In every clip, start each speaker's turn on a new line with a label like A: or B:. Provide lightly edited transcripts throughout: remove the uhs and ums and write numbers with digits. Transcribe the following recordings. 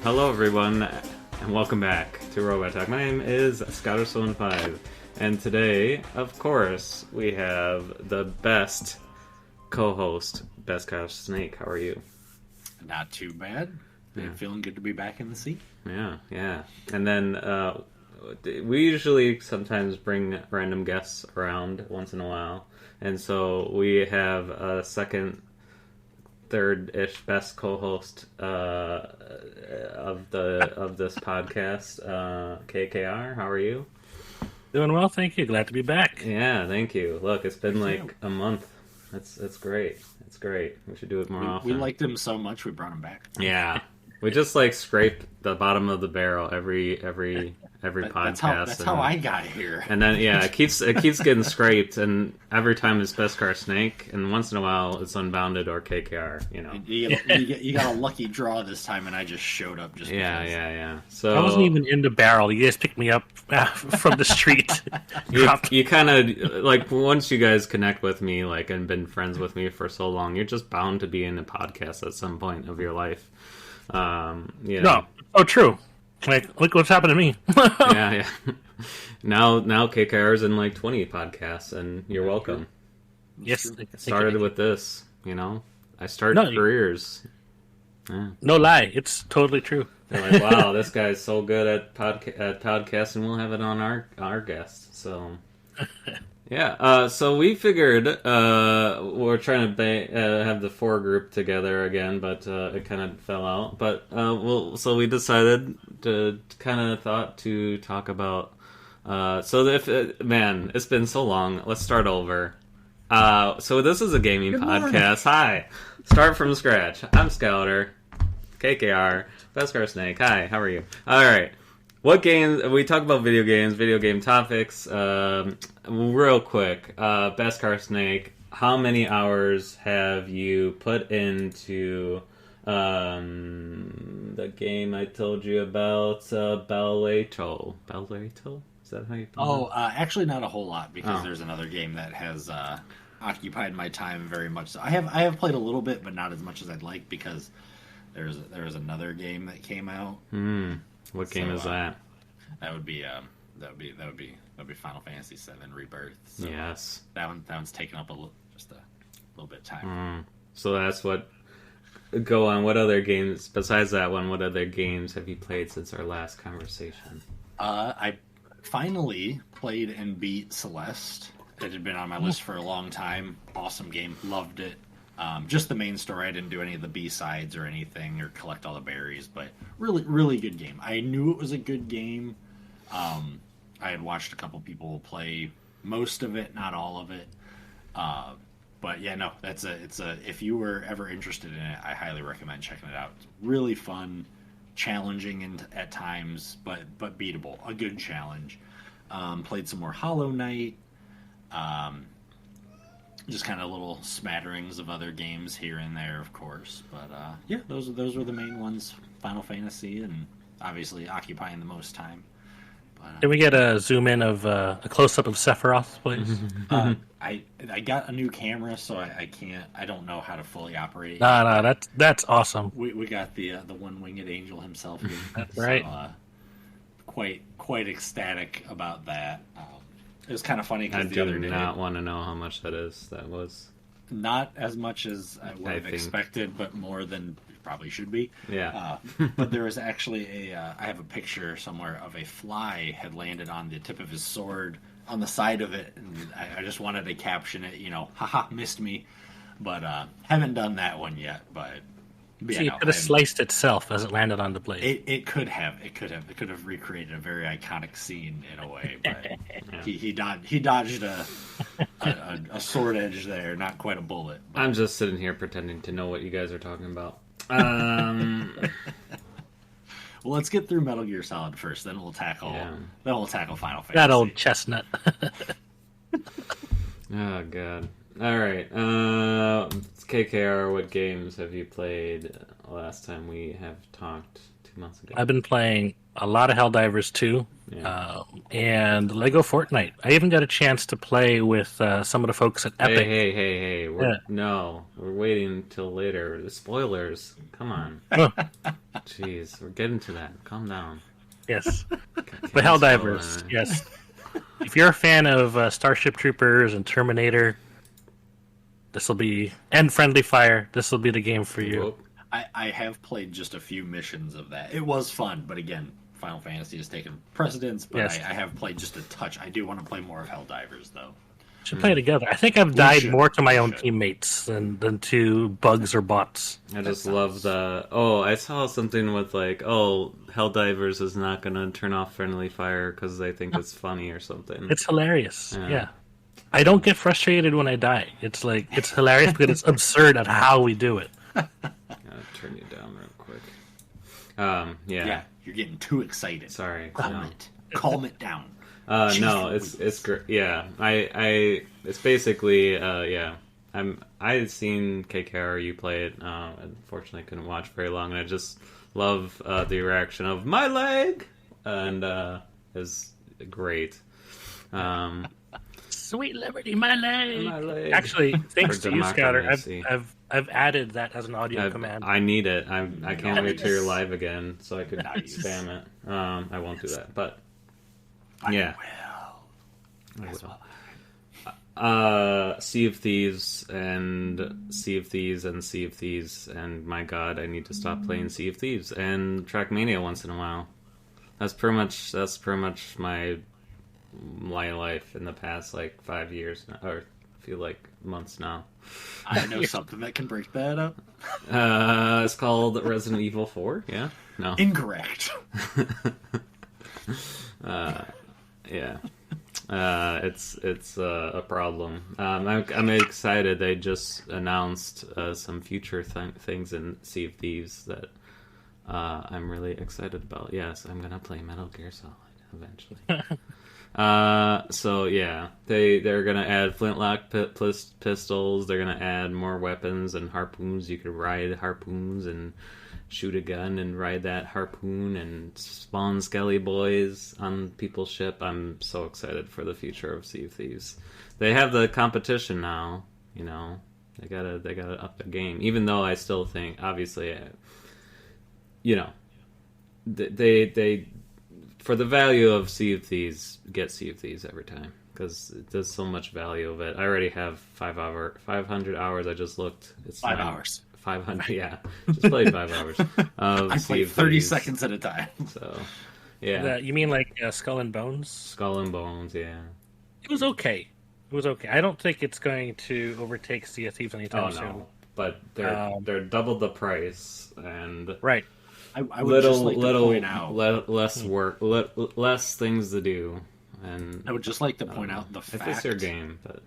A: Hello everyone, and welcome back to Robot Talk. My name is Scouter75, and today, of course, we have the best co-host, Beskar Snake. How are you?
B: Not too bad. Yeah. Feeling good to be back in the seat.
A: Yeah. And then we usually sometimes bring random guests around once in a while, and so we have a second, third-ish best co-host of this podcast, KKR. How are you?
C: Doing well, thank you. Glad to be back.
A: Yeah, thank you. Look, it's been like a month. It's great. It's great. We should do it more often.
B: We liked him so much, we brought him back.
A: Yeah, we just like scrape the bottom of the barrel every podcast.
B: That's how I got here.
A: And then it keeps getting scraped, and every time it's Beskar Snake, and once in a while it's Unbounded or KKR. You know,
B: you got a lucky draw this time, and I just showed up. Just
A: yeah. So
C: I wasn't even in the barrel. You guys picked me up from the street.
A: you kind of like, once you guys connect with me, like, and been friends with me for so long, you're just bound to be in a podcast at some point of your life.
C: No, true. Like, look what's happened to me.
A: yeah. Now KKR's in like 20 podcasts, and you're welcome.
C: Yes.
A: Started with this, you know. I started careers. Yeah.
C: No lie, it's totally true.
A: They're like, wow, this guy's so good at podcasts, and we'll have it on our guest. So, yeah. So we figured we're trying to have the four group together again, but it kind of fell out. But so we decided to talk about. It's been so long. Let's start over. So this is a gaming podcast. Hi, start from scratch. I'm Scouter, KKR, Beskar Snake. Hi, how are you? All right. What games? We talk about video game topics. Real quick, Beskar Snake, how many hours have you put into the game I told you about, Bellato? Bellato? Is that how you pronounce it?
B: Actually not a whole lot, because there's another game that has occupied my time very much. So I have played a little bit, but not as much as I'd like, because there's another game that came out.
A: What game is that?
B: That would be Final Fantasy VII Rebirth. So
A: yes,
B: that one's taken up a little bit of time.
A: So that's what. Go on. What other games besides that one? What other games have you played since our last conversation?
B: I finally played and beat Celeste. It had been on my list for a long time. Awesome game, loved it. Just the main story. I didn't do any of the B-sides or anything, or collect all the berries, but really, really good game. I knew it was a good game. I had watched a couple people play most of it, not all of it. But yeah, no, if you were ever interested in it, I highly recommend checking it out. It's really fun, challenging at times, but beatable. A good challenge. Played some more Hollow Knight. Just kind of little smatterings of other games here and there, of course. But yeah, those were the main ones. Final Fantasy, and obviously occupying the most time. But,
C: Can we get a zoom in of a close up of Sephiroth, please?
B: I got a new camera, so I can't. I don't know how to fully operate it.
C: No, that's awesome.
B: We got the one-winged angel himself here.
C: That's right.
B: Quite ecstatic about that. It was kind of funny because the other day,
A: I do not want to know how much that is. That was
B: not as much as I would have expected, but more than it probably should be.
A: Yeah.
B: But there was actually I have a picture somewhere of a fly had landed on the tip of his sword on the side of it, and I just wanted to caption it, haha, missed me. But haven't done that one yet, but...
C: So it could have sliced itself as it landed on the blade.
B: It could have. It could have recreated a very iconic scene in a way, but he dodged a sword edge there, not quite a bullet. But...
A: I'm just sitting here pretending to know what you guys are talking about.
B: Well, let's get through Metal Gear Solid first, then we'll tackle Final Fantasy.
C: That old chestnut.
A: Oh god. All right, KKR, what games have you played last time we have talked to few months ago.
C: I've been playing a lot of Helldivers 2 and Lego Fortnite. I even got a chance to play with some of the folks at Epic.
A: Hey. No, we're waiting till later. The spoilers. Come on.
C: Oh.
A: Jeez, we're getting to that. Calm down.
C: Yes. But Helldivers, yes. If you're a fan of Starship Troopers and Terminator, this will be... And Friendly Fire, this will be the game for you.
A: Whoop.
B: I have played just a few missions of that. It was fun, but again, Final Fantasy has taken precedence, but
C: Yes.
B: I have played just a touch. I do want to play more of Helldivers, though.
C: Should play together. I think I've died
B: should.
C: more to my own
B: should.
C: teammates than to bugs or bots.
A: I just love the... Oh, I saw something with like, Helldivers is not going to turn off Friendly Fire because they think it's funny or something.
C: It's hilarious.
A: Yeah.
C: Yeah. I don't get frustrated when I die. It's like, it's hilarious because it's absurd at how we do it.
A: Gotta turn you down real quick.
B: Yeah, you're getting too excited.
A: Sorry.
B: Calm it down.
A: No, it's great. Yeah, I it's basically I've seen KKR you play it. Unfortunately, I couldn't watch very long. And I just love the reaction of my leg, and is great.
C: Sweet Liberty, my leg.
A: My leg.
C: Actually, thanks
A: For
C: to you, Scouter,
A: democracy.
C: I've added that as an audio command.
A: I need it. I can't wait till you're live again so I could
B: Nice.
A: spam it. I won't do that, but
B: I will.
A: Sea of Thieves and Sea of Thieves and Sea of Thieves, and my god, I need to stop playing Sea of Thieves and Trackmania once in a while. That's pretty much my life in the past 5 years now, or I feel like months now.
B: I know something that can break that up.
A: It's called Resident Evil 4. Yeah, no,
B: Incorrect.
A: yeah. It's a problem. I'm excited. They just announced some future things in Sea of Thieves that I'm really excited about. Yes, I'm gonna play Metal Gear Solid eventually. So yeah, they're gonna add flintlock pistols. They're gonna add more weapons and harpoons. You could ride harpoons and shoot a gun and ride that harpoon and spawn skelly boys on people's ship. I'm so excited for the future of Sea of Thieves. They have the competition now, you know. They gotta up their game. Even though I still think, obviously, you know, they for the value of Sea of Thieves, get Sea of Thieves every time because there's so much value of it. I already have 500 hours. I just looked. It's
B: 5 hours.
A: 500, yeah. Just played 5 hours.
B: I play 30 seconds at a time.
A: So, yeah.
C: You mean like Skull and Bones?
A: Skull and Bones, yeah.
C: It was okay. I don't think it's going to overtake Sea of Thieves anytime soon.
A: No. But they're double the price and
C: right.
B: I would just like to point out
A: less work, less things to do, and
B: I would just like to point out the fact
A: if it's your game, but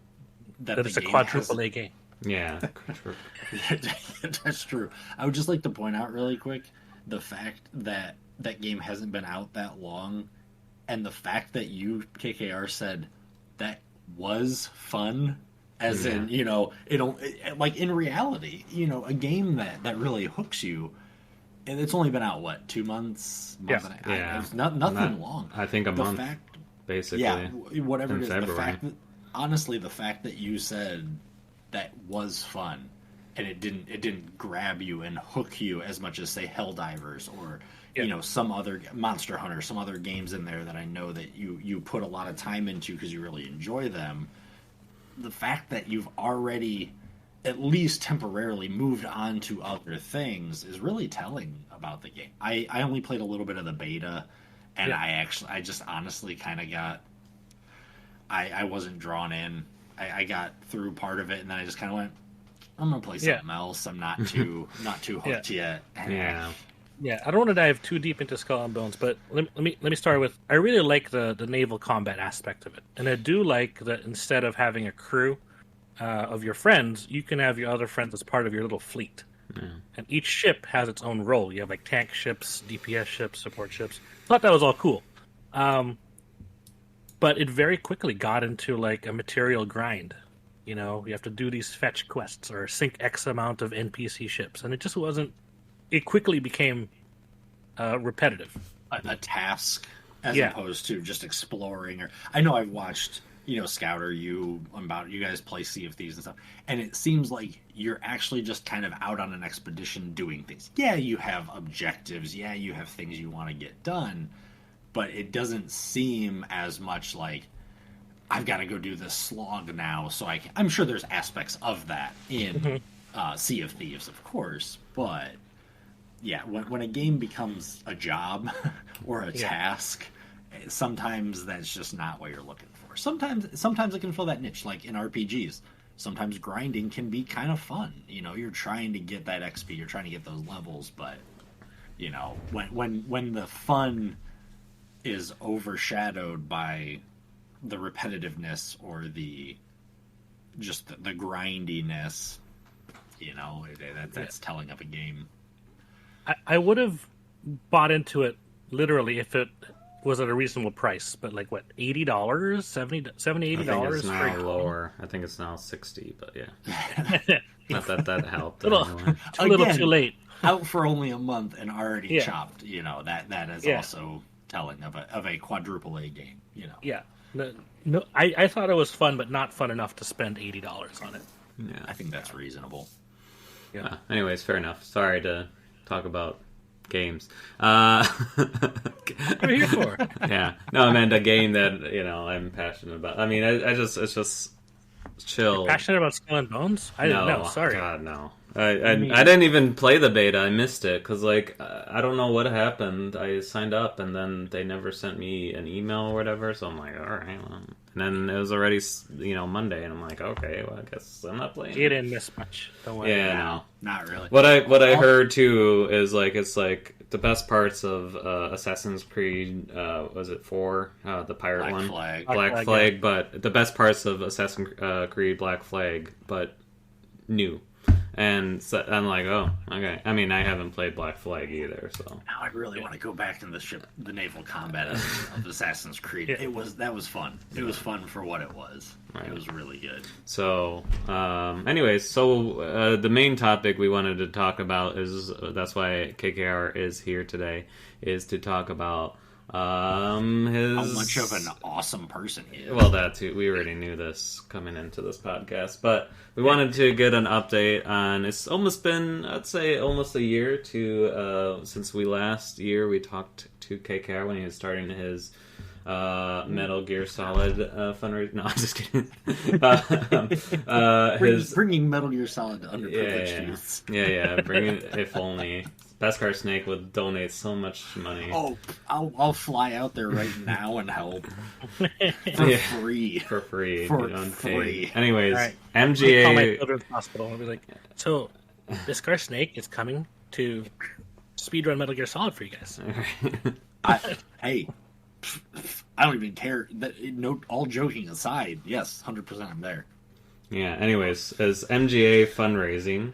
B: that
C: it's a quadruple A game.
A: Yeah,
B: that's true. I would just like to point out really quick the fact that that game hasn't been out that long, and the fact that you, KKR, said that was fun, as in, you know, like in reality, you know, a game that really hooks you, and it's only been out, what, 2 months? It's nothing long.
A: I think a month, basically.
B: Yeah, whatever it is.
A: February.
B: Honestly, the fact that you said that was fun, and it didn't grab you and hook you as much as, say, Helldivers or you know, some other Monster Hunter, some other games in there that I know that you put a lot of time into because you really enjoy them. The fact that you've already, at least temporarily, moved on to other things is really telling about the game. I only played a little bit of the beta, and I just honestly kind of got, I wasn't drawn in. I got through part of it, and then I just kind of went, I'm gonna play something else. I'm not too hooked yet.
C: Yeah, I don't want to dive too deep into Skull and Bones, but let me start with, I really like the naval combat aspect of it, and I do like that instead of having a crew of your friends, you can have your other friends as part of your little fleet, and each ship has its own role. You have like tank ships, DPS ships, support ships. I thought that was all cool, but it very quickly got into like a material grind. You know, you have to do these fetch quests or sink X amount of NPC ships, and it just wasn't. It quickly became repetitive.
B: A task as
C: Yeah.
B: opposed to just exploring. Or I know I've watched, Scouter, you guys play Sea of Thieves and stuff, and it seems like you're actually just kind of out on an expedition doing things. Yeah, you have objectives. Yeah, you have things you want to get done, but it doesn't seem as much like I've got to go do this slog now. So I'm sure there's aspects of that in Sea of Thieves, of course, but. Yeah, when a game becomes a job or a task, sometimes that's just not what you're looking for. Sometimes it can fill that niche, like in RPGs. Sometimes grinding can be kind of fun. You're trying to get that XP, you're trying to get those levels, but when the fun is overshadowed by the repetitiveness or the grindiness, that's telling of a game.
C: I would have bought into it literally if it was at a reasonable price, but like what, $80, $70, $80
A: it's now lower. I think it's now 60, but yeah. Not that helped.
C: A little too late.
B: Out for only a month and already chopped. That is also telling of a quadruple A game.
C: Yeah. No, I thought it was fun, but not fun enough to spend $80 on it.
A: Yeah,
B: I think that's reasonable.
C: Yeah.
A: Anyways, fair enough. Sorry to talk about games.
C: What are you here for?
A: Yeah. No, I meant a game that, I'm passionate about. I mean, it's just chill.
C: You're passionate about Skull and Bones? I didn't know, sorry.
A: God, no. I didn't even play the beta. I missed it because, I don't know what happened. I signed up and then they never sent me an email or whatever. So I'm like, all right. Well. And then it was already, Monday, and I'm like, okay, well, I guess I'm not playing.
C: You didn't miss much. Don't worry.
A: Yeah, no,
B: not really.
A: What I heard too is it's the best parts of Assassin's Creed. Was it 4? The pirate
B: Black
A: one,
B: Flag.
A: Black Flag. Yeah. But the best parts of Assassin's Creed Black Flag, but new. And so I'm like, oh, okay. I mean, I haven't played Black Flag either, so
B: now I really want to go back to the naval combat of Assassin's Creed.
C: Yeah.
B: That was fun. It was fun for what it was.
A: Right.
B: It was really good.
A: So, anyways, the main topic we wanted to talk about that's why KKR is here today, is to talk about his...
B: how much of an awesome person he is.
A: Well, that too. We already knew this coming into this podcast, but we wanted to get an update on. It's almost been, I'd say, almost a year since last year we talked to KKR when he was starting his Metal Gear Solid fundraiser. No, I'm just kidding.
B: Bringing Metal Gear Solid to underprivileged youths.
A: Yeah. Bring it if only. Beskar Snake would donate so much money.
B: Oh, I'll fly out there right now and help for free.
A: For free.
B: For free.
A: Anyways,
C: right.
A: MGA.
C: I'll call my children's hospital and be like, so Beskar Snake is coming to speedrun Metal Gear Solid for you guys.
B: Hey, I don't even care. All joking aside, yes, 100% I'm there.
A: Yeah. Anyways, as MGA fundraising,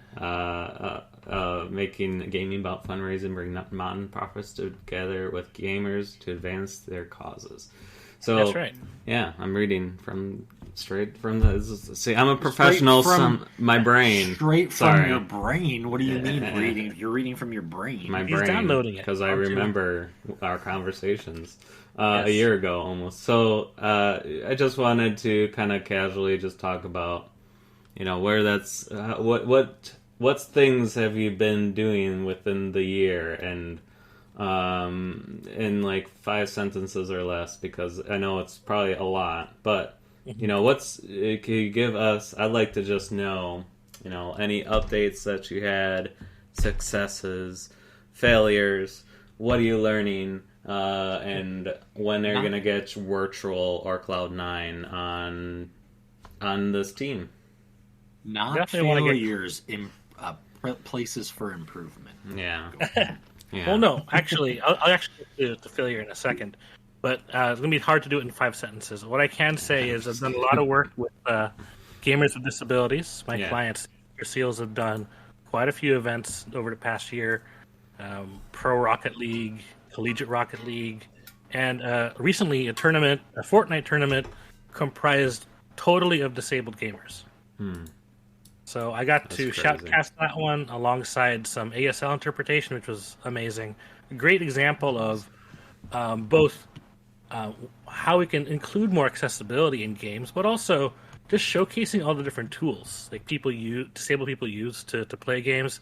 A: making gaming about fundraising, bring non-profits together with gamers to advance their causes. So
C: that's right.
A: Yeah, I'm reading straight from the. See, I'm a professional. My brain.
B: Straight from your brain. What do you mean reading? You're reading from your brain.
A: My
C: He's
A: brain,
C: downloading it.
A: because I remember our conversations a year ago almost. So I just wanted to kind of casually just talk about, where that's what things have you been doing within the year, and in like 5 sentences or less, because I know it's probably a lot, but can you give us, I'd like to just know, any updates that you had, successes, failures, what are you learning, and when are you going to get virtual or Cloud9 on this team?
B: Not
C: definitely
B: failures, places for improvement.
A: Yeah. Yeah.
C: Well, no, actually, I'll actually do the failure in a second, but it's going to be hard to do it in 5 sentences. What I can say is I've done a lot of work with gamers with disabilities. My clients, SEALs, have done quite a few events over the past year. Pro Rocket League, Collegiate Rocket League, and recently a Fortnite tournament comprised totally of disabled gamers. So I got to shoutcast that one alongside some ASL interpretation, which was amazing. a great example of both how we can include more accessibility in games, but also just showcasing all the different tools like disabled people use to play games.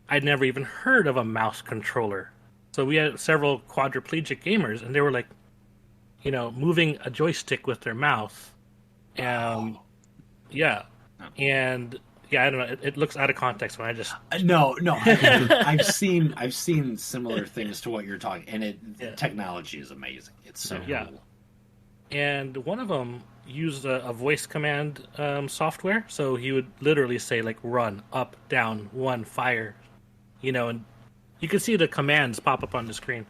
C: I'd never even heard of a mouse controller. So we had several quadriplegic gamers, and they were like, moving a joystick with their mouth. Yeah. And I don't know. It looks out of context when I just
B: no. I've seen similar things to what you're talking, and technology is amazing. It's so cool.
C: And one of them used a voice command software, so he would literally say like run, up, down, one, fire, and you can see the commands pop up on the screen.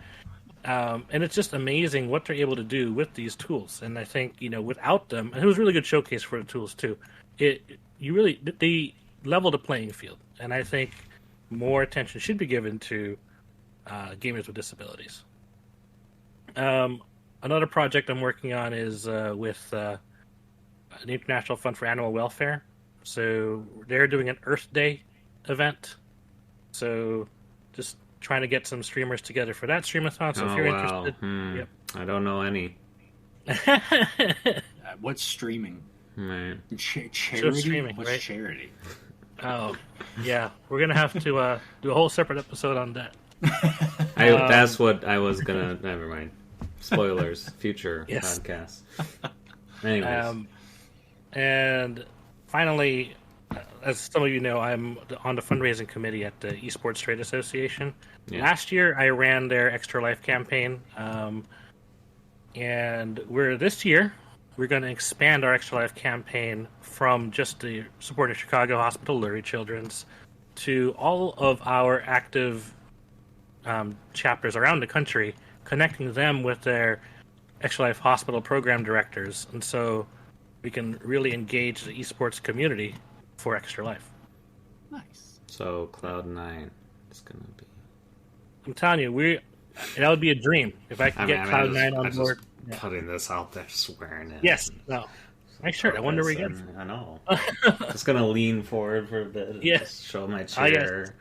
C: And it's just amazing what they're able to do with these tools. And I think, without them, and it was a really good showcase for the tools too. They level the playing field. And I think more attention should be given to gamers with disabilities. Another project I'm working on is with the International Fund for Animal Welfare. So they're doing an Earth Day event. So just trying to get some streamers together for that streamathon. So if you're interested, yep.
A: I don't know any.
B: What's streaming?
A: Right.
B: Charity?
C: Streaming,
B: What's
C: right?
B: charity?
C: Oh, yeah. We're gonna have to do a whole separate episode on that.
A: That's what I was gonna. Never mind. Spoilers. Future
C: Yes.
A: podcasts. Anyways,
C: and finally, as some of you know, I'm on the fundraising committee at the Esports Trade Association. Yeah. Last year, I ran their Extra Life campaign, and this year we're going to expand our Extra Life campaign from just the supporting Chicago Hospital Lurie Children's to all of our active chapters around the country, connecting them with their Extra Life Hospital program directors, and so we can really engage the esports community for Extra Life.
B: Nice.
A: So Cloud9 is going to be...
C: I'm telling you, that would be a dream if I could get Cloud9 on board.
A: Putting this out there, swearing it.
C: Yes. No. Nice shirt. I wonder where you get it.
A: I know. Just going to lean forward for a bit.
C: Yes.
A: Show my chair.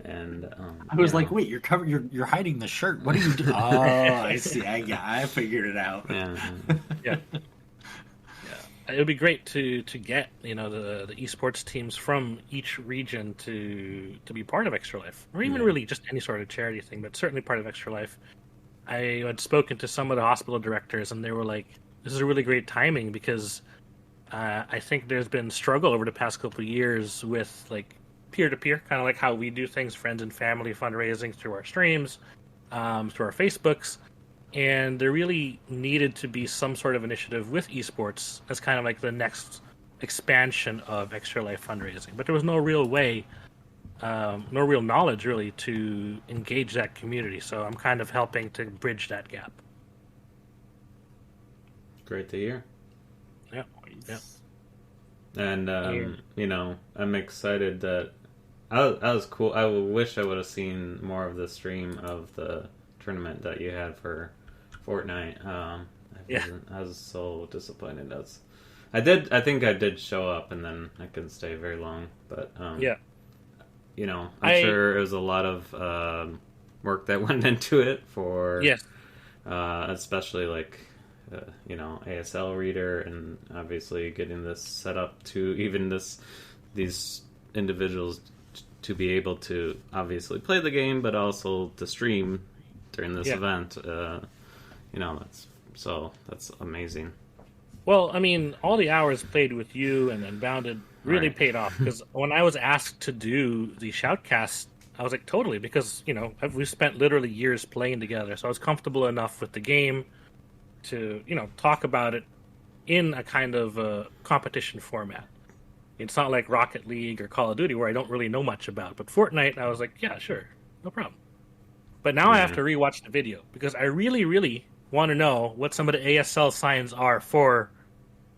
A: And
B: I was like, wait, you're hiding the shirt. What are you doing? Oh, I see. I figured it out.
C: Yeah. It would be great to get the esports teams from each region to be part of Extra Life, or even really just any sort of charity thing, but certainly part of Extra Life. I had spoken to some of the hospital directors, and they were like, "This is a really great timing because I think there's been struggle over the past couple of years with like peer-to-peer, kind of like how we do things, friends and family fundraising through our streams, through our Facebooks." And there really needed to be some sort of initiative with esports as kind of like the next expansion of Extra Life fundraising. But there was no real way, no real knowledge really to engage that community. So I'm kind of helping to bridge that gap.
A: Great to hear.
C: Yeah.
A: And, I'm excited that I was cool. I wish I would have seen more of the stream of the tournament that you had for Fortnite. I was so disappointed. I think I did show up, and then I couldn't stay very long. But I'm sure it was a lot of work that went into it for especially like ASL reader, and obviously getting this set up to even these individuals to be able to obviously play the game, but also to stream during this event. That's amazing.
C: Well, I mean, all the hours played with you and Unbounded really paid off, because when I was asked to do the shoutcast, I was like, totally, because we've spent literally years playing together, so I was comfortable enough with the game to talk about it in a kind of a competition format. It's not like Rocket League or Call of Duty where I don't really know much about, but Fortnite, I was like, yeah, sure, no problem. But now I have to rewatch the video because I really, really want to know what some of the ASL signs are for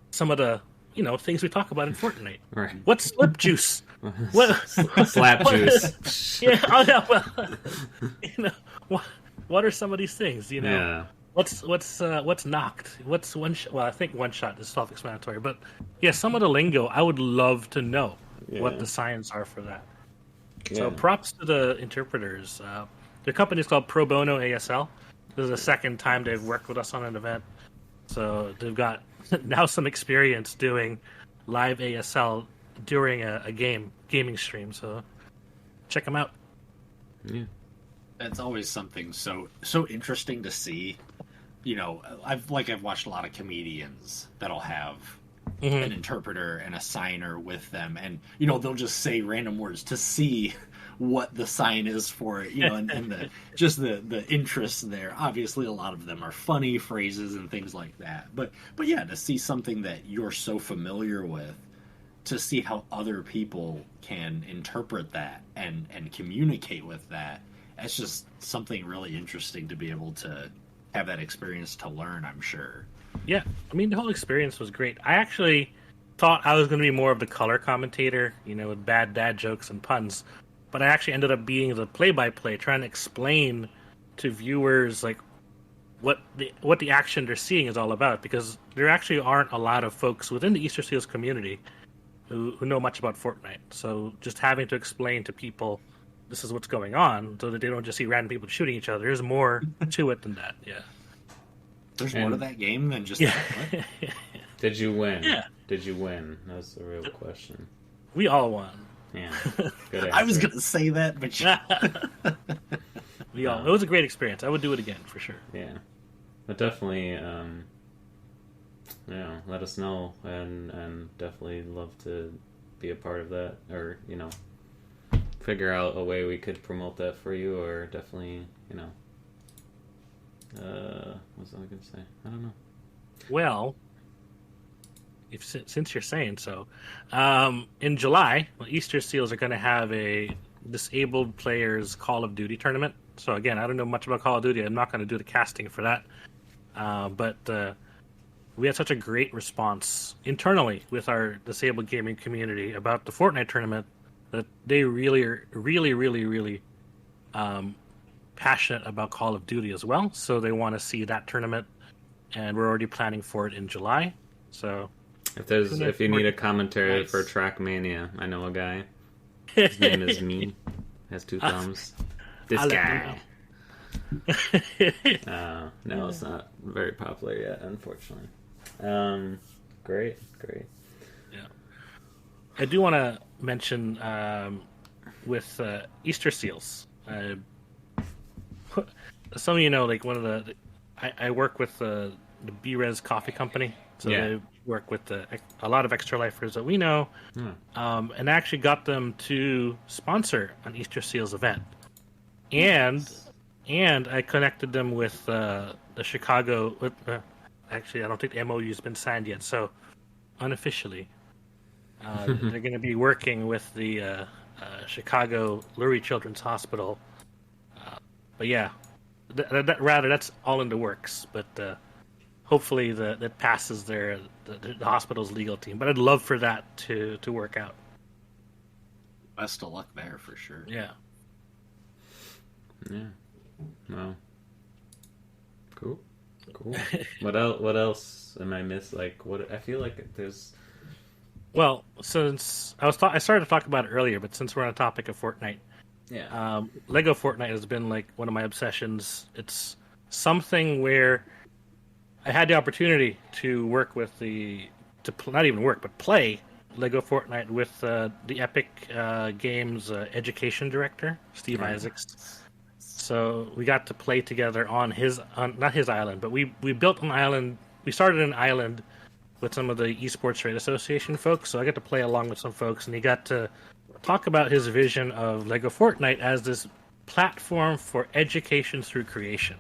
C: some of the things we talk about in Fortnite.
A: Right.
C: What's slip juice? What
A: slap juice?
C: What are some of these things?
A: Yeah.
C: What's knocked? What's one shot? Well, I think one shot is self-explanatory, but some of the lingo I would love to know what the signs are for that. Yeah. So props to the interpreters. their company is called Pro Bono ASL. This is the second time they've worked with us on an event, so they've got now some experience doing live ASL during a gaming stream. So check them out.
A: Yeah.
B: That's always something so interesting to see. You know, I've watched a lot of comedians that'll have an interpreter and a signer with them, and you know they'll just say random words to see what the sign is for it. You know, and the interest there. Obviously, a lot of them are funny phrases and things like that. But yeah, to see something that you're so familiar with, to see how other people can interpret that and communicate with that. It's just something really interesting to be able to have that experience to learn, I'm sure.
C: Yeah, I mean, the whole experience was great. I actually thought I was going to be more of the color commentator, you know, with bad dad jokes and puns. But I actually ended up being the play-by-play, trying to explain to viewers, like, what the action they're seeing is all about. Because there actually aren't a lot of folks within the Easter Seals community who know much about Fortnite. So just having to explain to people this is what's going on, so that they don't just see random people shooting each other. There's more to it than that. Yeah.
B: There's more to that game than just that.
A: Did you win?
C: Yeah.
A: Did you win? That's the real question.
C: We all won.
A: Yeah. Good
B: I was
A: answer.
B: gonna say that, but
C: We all. It was a great experience. I would do it again for sure.
A: Yeah. But definitely, let us know, and definitely love to be a part of that, or, you know, figure out a way we could promote that for you, or definitely, you know, what was I going to say? I don't know.
C: Well, since you're saying so, in July, Easter Seals are going to have a disabled players Call of Duty tournament. So again, I don't know much about Call of Duty. I'm not going to do the casting for that. But we had such a great response internally with our disabled gaming community about the Fortnite tournament that they really are really passionate about Call of Duty as well. So they want to see that tournament, and we're already planning for it in July. So
A: if you need a commentary for Trackmania, I know a guy. His name is Me. Has 2 thumbs. This guy. No, it's not very popular yet, unfortunately. Great.
C: Yeah. I do want to mention with Easter Seals. Some of you know, like, one of the I work with the B-Res Coffee Company, so they work with a lot of extra lifers that we know, and I actually got them to sponsor an Easter Seals event, and I connected them with the Chicago. Actually, I don't think the MOU has been signed yet, so unofficially, they're going to be working with the Chicago Lurie Children's Hospital. But yeah, that's all in the works. But hopefully that passes the hospital's legal team. But I'd love for that to work out.
B: Best of luck there for sure.
C: Yeah.
A: Yeah. Well. Cool. What else am I missing? Like, what I feel like there's.
C: Well, since I started to talk about it earlier, but since we're on a topic of Fortnite, Lego Fortnite has been like one of my obsessions. It's something where I had the opportunity to work with not even work, but play Lego Fortnite with the Epic Games education director, Steve Isaacs. So we got to play together on not his island, but we built an island. We started an island with some of the Esports Trade Association folks. So I got to play along with some folks, and he got to talk about his vision of Lego Fortnite as this platform for education through creation.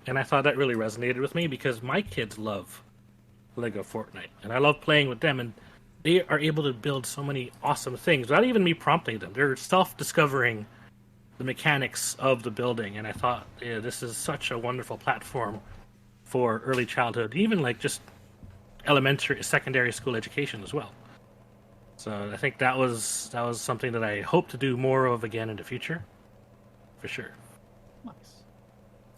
C: And I thought that really resonated with me because my kids love Lego Fortnite, and I love playing with them, and they are able to build so many awesome things without even me prompting them. They're self-discovering the mechanics of the building, and I thought, this is such a wonderful platform for early childhood, even like just elementary, secondary school education as well. So I think that was something that I hope to do more of again in the future, for sure.
B: Nice.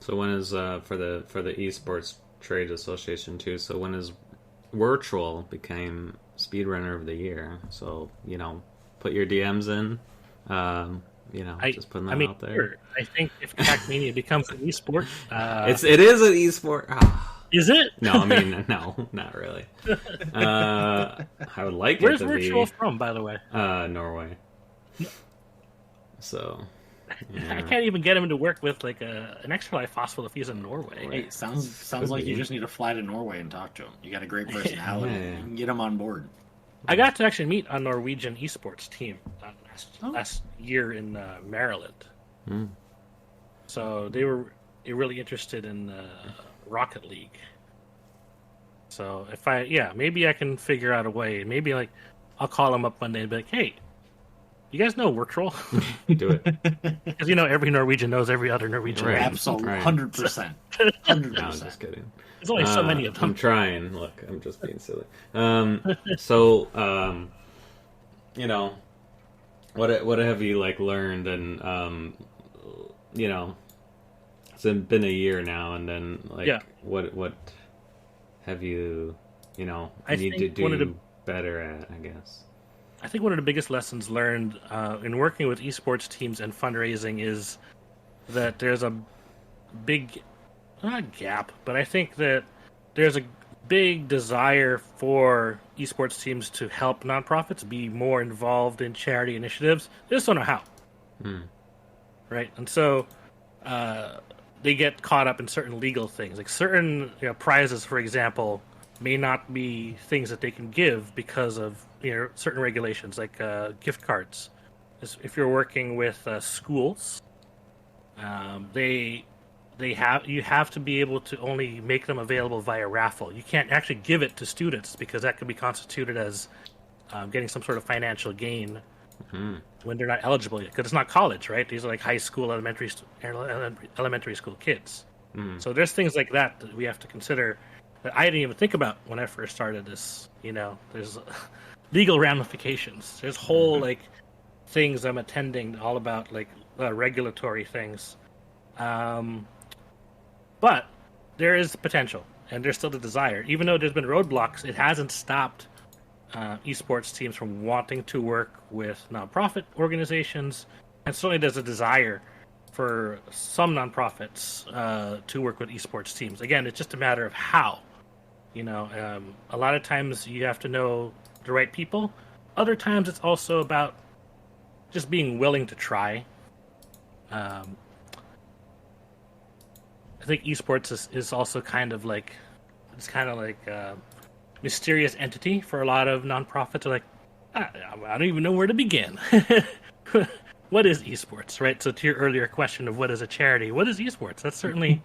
A: So when is for the Esports Trade Association too? So when is Virtual became Speedrunner of the Year? So, you know, put your DMs in. just putting that out there.
C: Sure. I think if Trackmania becomes an esport,
A: it is an esport.
C: Is it?
A: No, I mean, no, not really. I would like
C: Where's
A: it to be.
C: Virtual from, by the way?
A: Norway. So,
C: I can't even get him to work with like an Extra Life Fossil if he's in Norway.
B: Hey, sounds like you just need to fly to Norway and talk to him. You got a great personality. You can get him on board.
C: I got to actually meet a Norwegian esports team last year in Maryland. So they were really interested in Rocket League. So maybe I can figure out a way. Maybe like I'll call them up one day and be like, "Hey, you guys know Virtual?"
A: Do it.
C: Because every Norwegian knows every other Norwegian.
A: Right.
B: Absolutely,
A: Right.
B: 100%. 100%.
A: No, I'm just kidding.
C: There's only so many of them.
A: I'm trying. Look, I'm just being silly. So, what have you like learned? And it's been a year now, and then what have you need to do better at? I guess.
C: I think one of the biggest lessons learned in working with esports teams and fundraising is that there's a big, not gap, but I think that there's a big desire for esports teams to help nonprofits be more involved in charity initiatives. They just don't know how. Right? And so they get caught up in certain legal things. Like certain prizes, for example, may not be things that they can give because of certain regulations, like gift cards. If you're working with schools, you have to be able to only make them available via raffle. You can't actually give it to students because that could be constituted as getting some sort of financial gain when they're not eligible yet. Because it's not college, right? These are like high school, elementary school kids. So there's things like that we have to consider that I didn't even think about when I first started this. There's legal ramifications. There's whole like things I'm attending all about like regulatory things. But there is potential, and there's still the desire. Even though there's been roadblocks, it hasn't stopped esports teams from wanting to work with nonprofit organizations, and certainly there's a desire for some nonprofits to work with esports teams. Again, it's just a matter of how. A lot of times you have to know the right people. Other times it's also about just being willing to try. I think esports is also kind of like a mysterious entity for a lot of nonprofits. They're like, I don't even know where to begin. What is esports, right? So to your earlier question of what is a charity, what is esports? That's certainly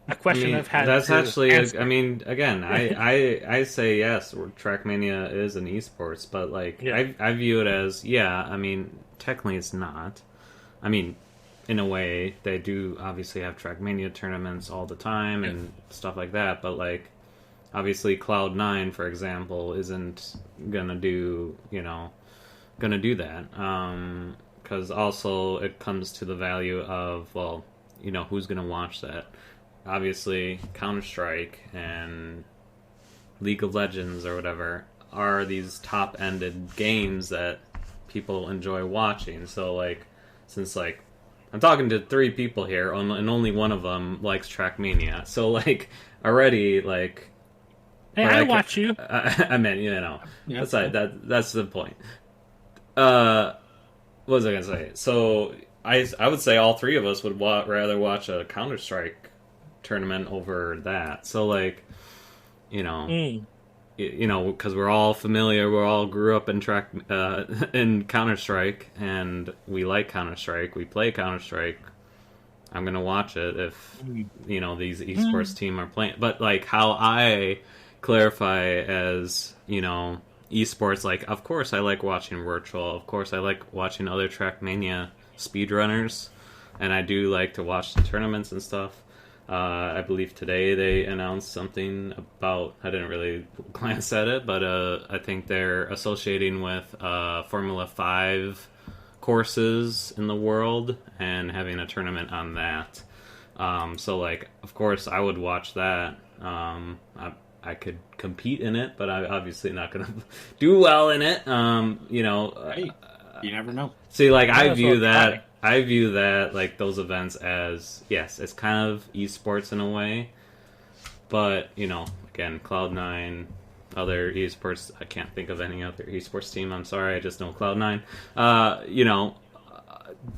C: a question I've had.
A: That's actually,
C: answer.
A: Again, I say yes, Trackmania is an esports, but like I view it as technically it's not. In a way, they do obviously have Trackmania tournaments all the time and stuff like that, but like obviously Cloud9, for example, isn't gonna do that. Because also it comes to the value of, who's going to watch that? Obviously, Counter-Strike and League of Legends or whatever are these top-ended games that people enjoy watching. So, since, I'm talking to 3 people here, and only one of them likes Trackmania. So, already,
C: Hey, I watch you.
A: I meant,
B: Yeah,
A: that's the point. What was I gonna say? So I would say all 3 of us would rather watch a Counter-Strike tournament over that. So because we're all familiar, we all grew up in in Counter-Strike, and we like Counter-Strike. We play Counter-Strike. I'm gonna watch it if these esports team are playing. But how I clarify as esports, of course I like watching Virtual, of course I like watching other Trackmania speedrunners, and I do like to watch the tournaments and stuff. I believe today they announced something about, I didn't really glance at it, but I think they're associating with Formula 5 courses in the world and having a tournament on that. So of course I would watch that. I could compete in it, but I'm obviously not going to do well in it.
B: Hey, you never know.
A: See, I view that I view that, like, those events as, yes, it's kind of esports in a way, but, you know, again, Cloud9, other esports, I can't think of any other esports team, I'm sorry, I just know Cloud9. You know,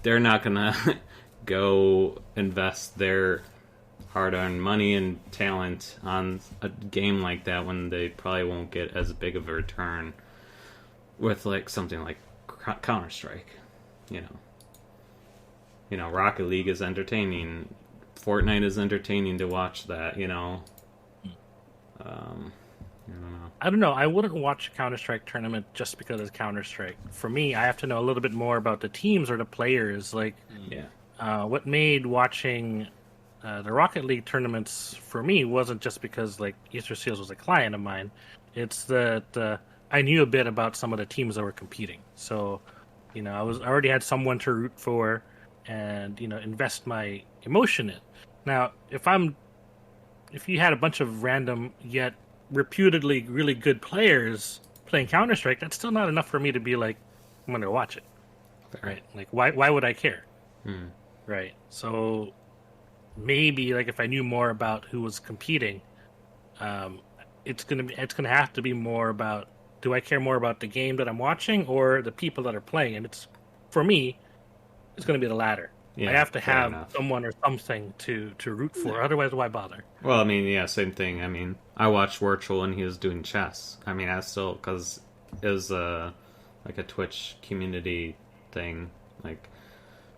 A: they're not gonna go invest their hard-earned money and talent on a game like that when they probably won't get as big of a return with, like, something like Counter-Strike, you know. You know, Rocket League is entertaining. Fortnite is entertaining to watch that, you know. I don't know.
C: I don't know. I wouldn't watch a Counter-Strike tournament just because it's Counter-Strike. For me, I have to know a little bit more about the teams or the players. Like, what made watching the Rocket League tournaments for me wasn't just because, like, Easter Seals was a client of mine. It's that I knew a bit about some of the teams that were competing. So, you know, I already had someone to root for and, you know, invest my emotion in. Now, if you had a bunch of random yet reputedly really good players playing Counter-Strike, that's still not enough for me to be like, I'm going to watch it.
A: Fair.
C: Right? Like, why would I care? Right. So maybe, like, if I knew more about who was competing, it's gonna have to be more about, do I care more about the game that I'm watching or the people that are playing? And it's, for me, it's going to be the latter.
A: Yeah,
C: I have to have
A: enough.
C: someone or something to root for. Otherwise, why bother?
A: Well, I mean, yeah, same thing. I mean, I watched Virtual and he was doing chess. I mean, I still, because it was like a Twitch community thing. Like,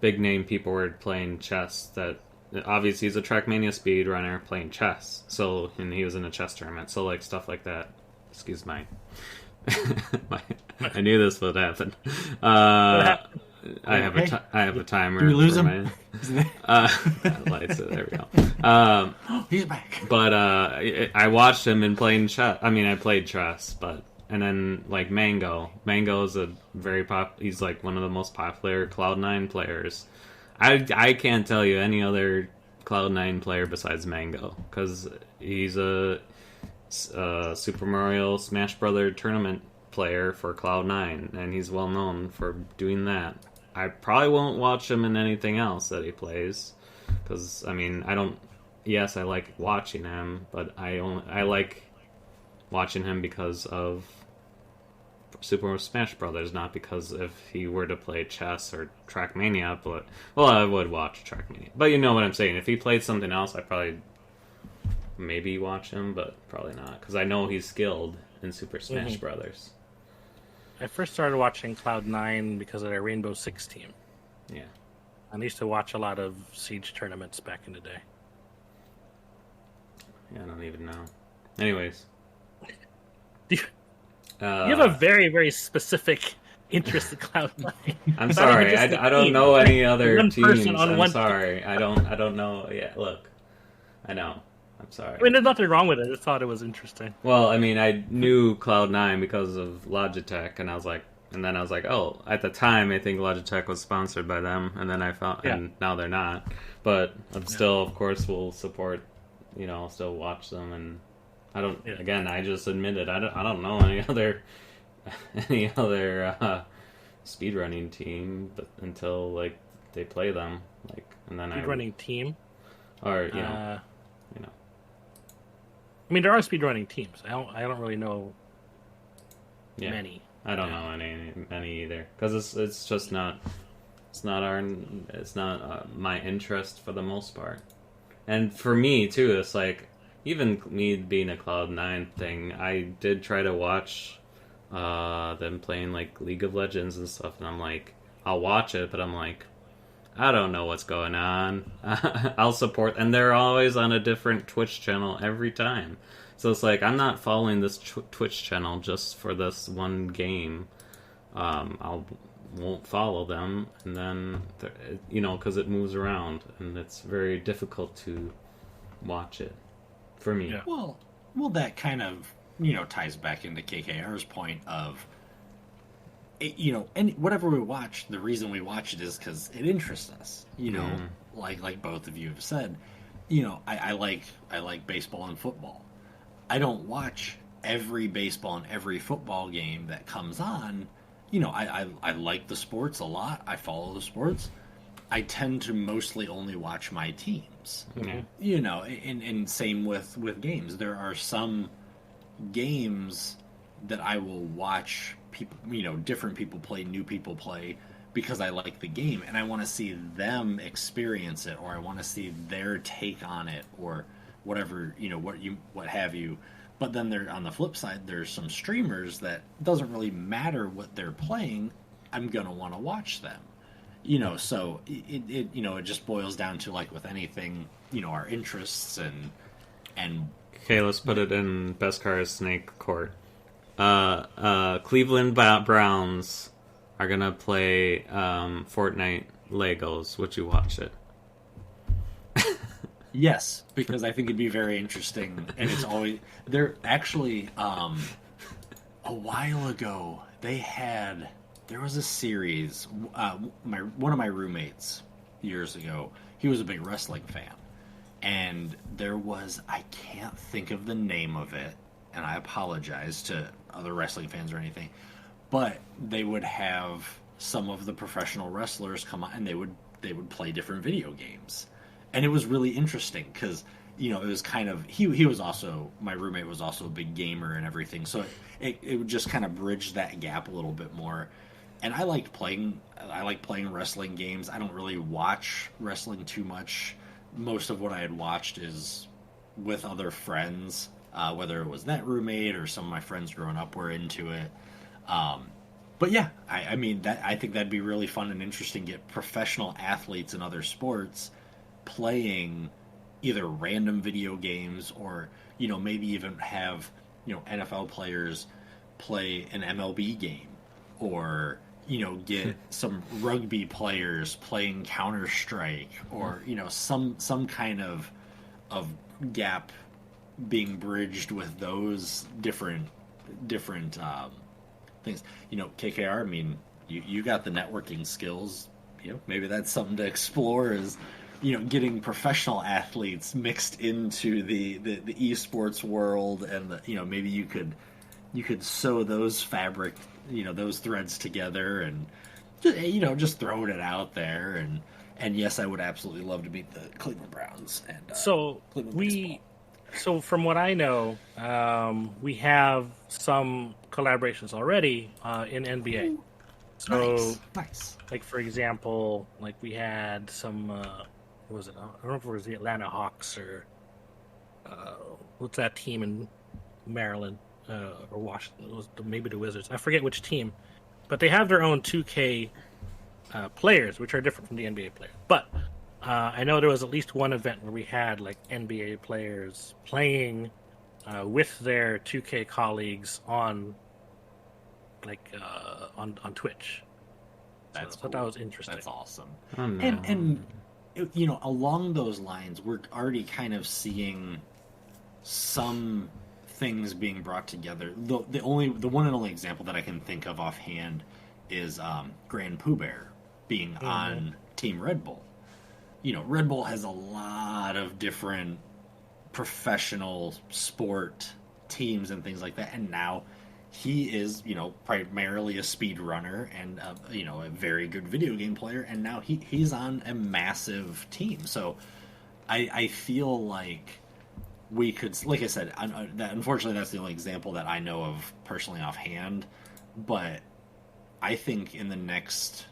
A: big name people were playing chess that, obviously he's a Trackmania speedrunner playing chess. So, and he was in a chess tournament. So, like, stuff like that. Excuse my... I knew this would happen. I have a timer.
B: Did we lose him?
A: Lights. There we go.
B: He's back.
A: But I watched him in playing chess. I mean, I played chess, and then, like, Mango. Mango is a very he's like one of the most popular Cloud9 players. I can't tell you any other Cloud9 player besides Mango, because he's a Super Mario Smash Brother tournament player for Cloud9, and he's well known for doing that. I probably won't watch him in anything else that he plays, because, I mean, yes, I like watching him, but I like watching him because of Super Smash Brothers, not because if he were to play chess or Trackmania, but, well, I would watch Trackmania. But you know what I'm saying, if he played something else, I'd probably maybe watch him, but probably not, because I know he's skilled in Super Smash Brothers.
C: I first started watching Cloud9 because of their Rainbow Six team.
A: Yeah.
C: I used to watch a lot of Siege tournaments back in the day.
A: Yeah, I don't even know. Anyways.
C: You have a very, very specific interest in Cloud9.
A: I'm sorry, I don't know any other
C: one
A: teams.
C: person on
A: I'm
C: one
A: sorry. I don't know. Yeah, look. I know. I'm sorry.
C: I mean, there's nothing wrong with it. I just thought it was interesting.
A: Well, I mean, I knew Cloud9 because of Logitech, and then I was like, oh, at the time, I think Logitech was sponsored by them, and then I found, and now they're not. But I'm still, of course, will support, you know, still watch them, and I don't. Yeah. Again, I just admitted I don't know any other speedrunning team, but until, like, they play them, like, and then
C: speedrunning team,
A: or you know.
C: I mean, there are speedrunning teams. I don't really know many.
A: I don't know any either, because it's just not. It's not my interest for the most part. And for me too, it's like, even me being a Cloud9 thing, I did try to watch them playing, like, League of Legends and stuff, and I'm like, I'll watch it, but I'm like, I don't know what's going on. I'll support, and they're always on a different Twitch channel every time. So it's like, I'm not following this Twitch channel just for this one game. Won't follow them, and then, you know, because it moves around, and it's very difficult to watch it for me.
B: Yeah. Well, that kind of, you know, ties back into KKR's point of, you know, and whatever we watch, the reason we watch it is because it interests us. You know, like both of you have said. You know, I like baseball and football. I don't watch every baseball and every football game that comes on. You know, I like the sports a lot. I follow the sports, I tend to mostly only watch my teams.
A: Yeah.
B: You know, and same with games. There are some games that I will watch people, you know, different people play, new people play, because I like the game and I want to see them experience it, or I want to see their take on it, or whatever, you know, what have you. But then there, on the flip side, there's some streamers that doesn't really matter what they're playing. I'm gonna want to watch them. You know, so it you know, it just boils down to, like with anything, you know, our interests and
A: Okay, let's put it in Beskar Snake court. Cleveland Browns are gonna play Fortnite Legos. Would you watch it?
B: yes, because I think it'd be very interesting, and it's always they're actually a while ago there was a series. One of my roommates years ago, he was a big wrestling fan, and there was, I can't think of the name of it, and I apologize to other wrestling fans or anything, but they would have some of the professional wrestlers come on, and they would play different video games, and it was really interesting because, you know, it was kind of, he was also, my roommate was also a big gamer and everything, so it would just kind of bridge that gap a little bit more. And I like playing wrestling games. I don't really watch wrestling too much. Most of what I had watched is with other friends, whether it was that roommate or some of my friends growing up were into it. But yeah, I mean, I think that'd be really fun and interesting. Get professional athletes in other sports playing either random video games, or, you know, maybe even have, you know, NFL players play an MLB game, or, you know, get some rugby players playing Counter-Strike, or, you know, some kind of gap being bridged with those different things. You know, KKR, I mean, you got the networking skills. You know, maybe that's something to explore, is, you know, getting professional athletes mixed into the esports world, and you know, maybe you could sew those those threads together, and just, you know, just throwing it out there. And yes, I would absolutely love to meet the Cleveland Browns. And
C: so from what I know, we have some collaborations already in NBA. So
B: nice.
C: Like, for example, like we had some what was it? I don't know if it was the Atlanta Hawks or what's that team in Maryland or Washington? It was maybe the Wizards. I forget which team, but they have their own 2K players, which are different from the NBA players. But I know there was at least one event where we had like NBA players playing with their 2K colleagues on on Twitch. So I thought that was interesting.
B: That's awesome.
A: Oh, no.
B: And you know, along those lines, we're already kind of seeing some things being brought together. The one and only example that I can think of offhand is Grand Pooh Bear being on Team Red Bull. You know, Red Bull has a lot of different professional sport teams and things like that, and now he is, you know, primarily a speed runner and you know, a very good video game player, and now he's on a massive team. So I feel like we could, like I said, unfortunately that's the only example that I know of personally offhand, but I think in the next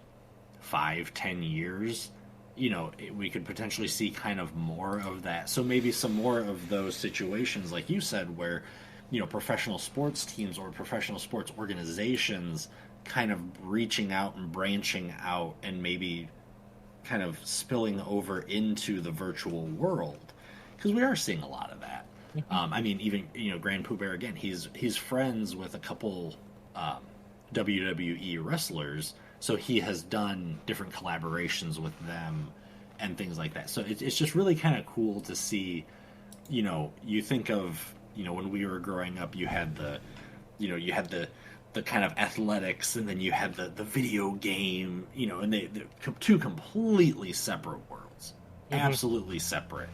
B: 5-10 years, you know, we could potentially see kind of more of that. So maybe some more of those situations, like you said, where, you know, professional sports teams or professional sports organizations kind of reaching out and branching out and maybe kind of spilling over into the virtual world, because we are seeing a lot of that. I mean, even, you know, Grand Pooh Bear, again, he's friends with a couple WWE wrestlers, so he has done different collaborations with them and things like that. So it's just really kind of cool to see. You know, you think of, you know, when we were growing up, you had the kind of athletics, and then you had the video game, you know, and they're two completely separate worlds, absolutely separate.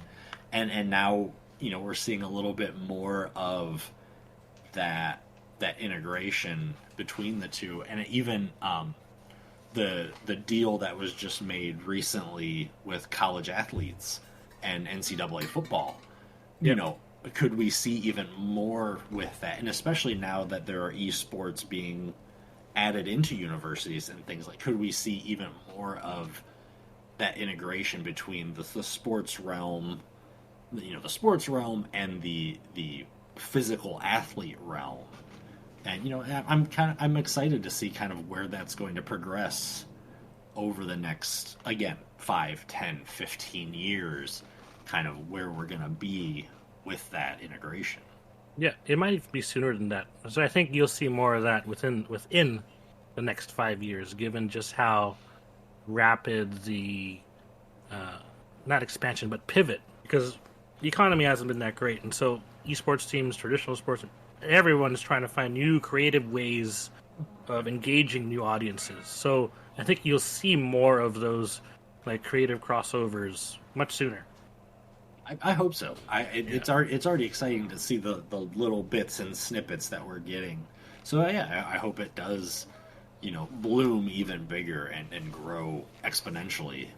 B: And now, you know, we're seeing a little bit more of that integration between the two, and even the deal that was just made recently with college athletes and NCAA football. You know, could we see even more with that? And especially now that there are esports being added into universities and things, like, could we see even more of that integration between the sports realm, the sports realm and the physical athlete realm? And I'm excited to see kind of where that's going to progress over the next, again, 5, 10, 15 years, kind of where we're going to be with that integration.
C: Yeah, it might even be sooner than that. So I think you'll see more of that within the next 5 years, given just how rapid the not expansion but pivot, because the economy hasn't been that great, and so esports teams, traditional sports, everyone is trying to find new creative ways of engaging new audiences. So I think you'll see more of those like creative crossovers much sooner.
B: I hope so. It's already exciting to see the little bits and snippets that we're getting. So yeah, I hope it does, bloom even bigger and grow exponentially.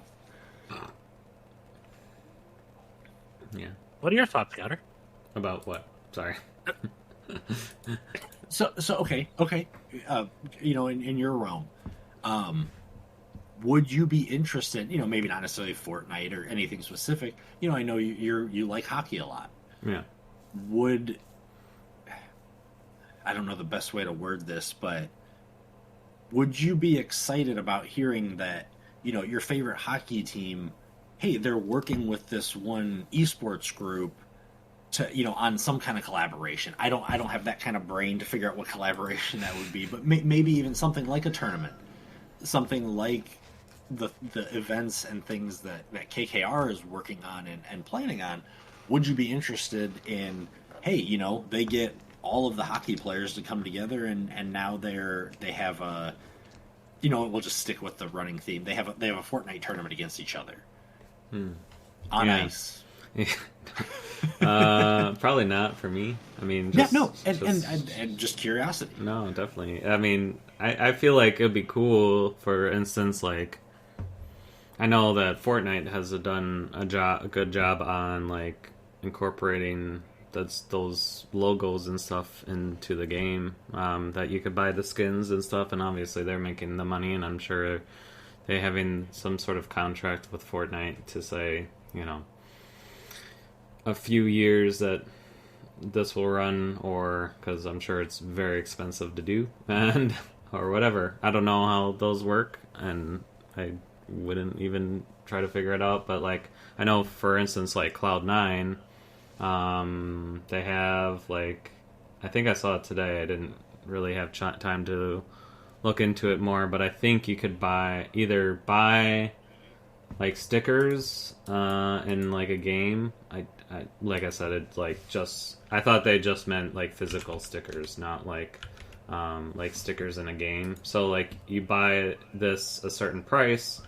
A: Yeah.
C: What are your thoughts, Scouter?
A: About what? Sorry.
B: So okay. In your realm, would you be interested? Maybe not necessarily Fortnite or anything specific. I know you like hockey a lot.
A: Yeah.
B: I don't know the best way to word this, but would you be excited about hearing that your favorite hockey team, hey, they're working with this one esports group to on some kind of collaboration? I don't have that kind of brain to figure out what collaboration that would be, but maybe even something like a tournament, something like the events and things that KKR is working on and planning on. Would you be interested in, hey, they get all of the hockey players to come together and now they have a, we'll just stick with the running theme. They have a Fortnite tournament against each other on ice.
A: Probably not for me. I mean,
B: and just curiosity.
A: No, definitely. I mean, I feel like it'd be cool. For instance, like, I know that Fortnite has done a good job on like incorporating those logos and stuff into the game. That you could buy the skins and stuff, and obviously they're making the money, and I'm sure they're having some sort of contract with Fortnite to say, a few years that this will run, or because I'm sure it's very expensive to do, and or whatever. I don't know how those work, and I wouldn't even try to figure it out. But like, I know, for instance, like Cloud9, they have like, I think I saw it today. I didn't really have time to look into it more, but I think you could buy like stickers in like a game. I like I said, it's like I thought they just meant like physical stickers, not like stickers in a game. So like you buy this a certain price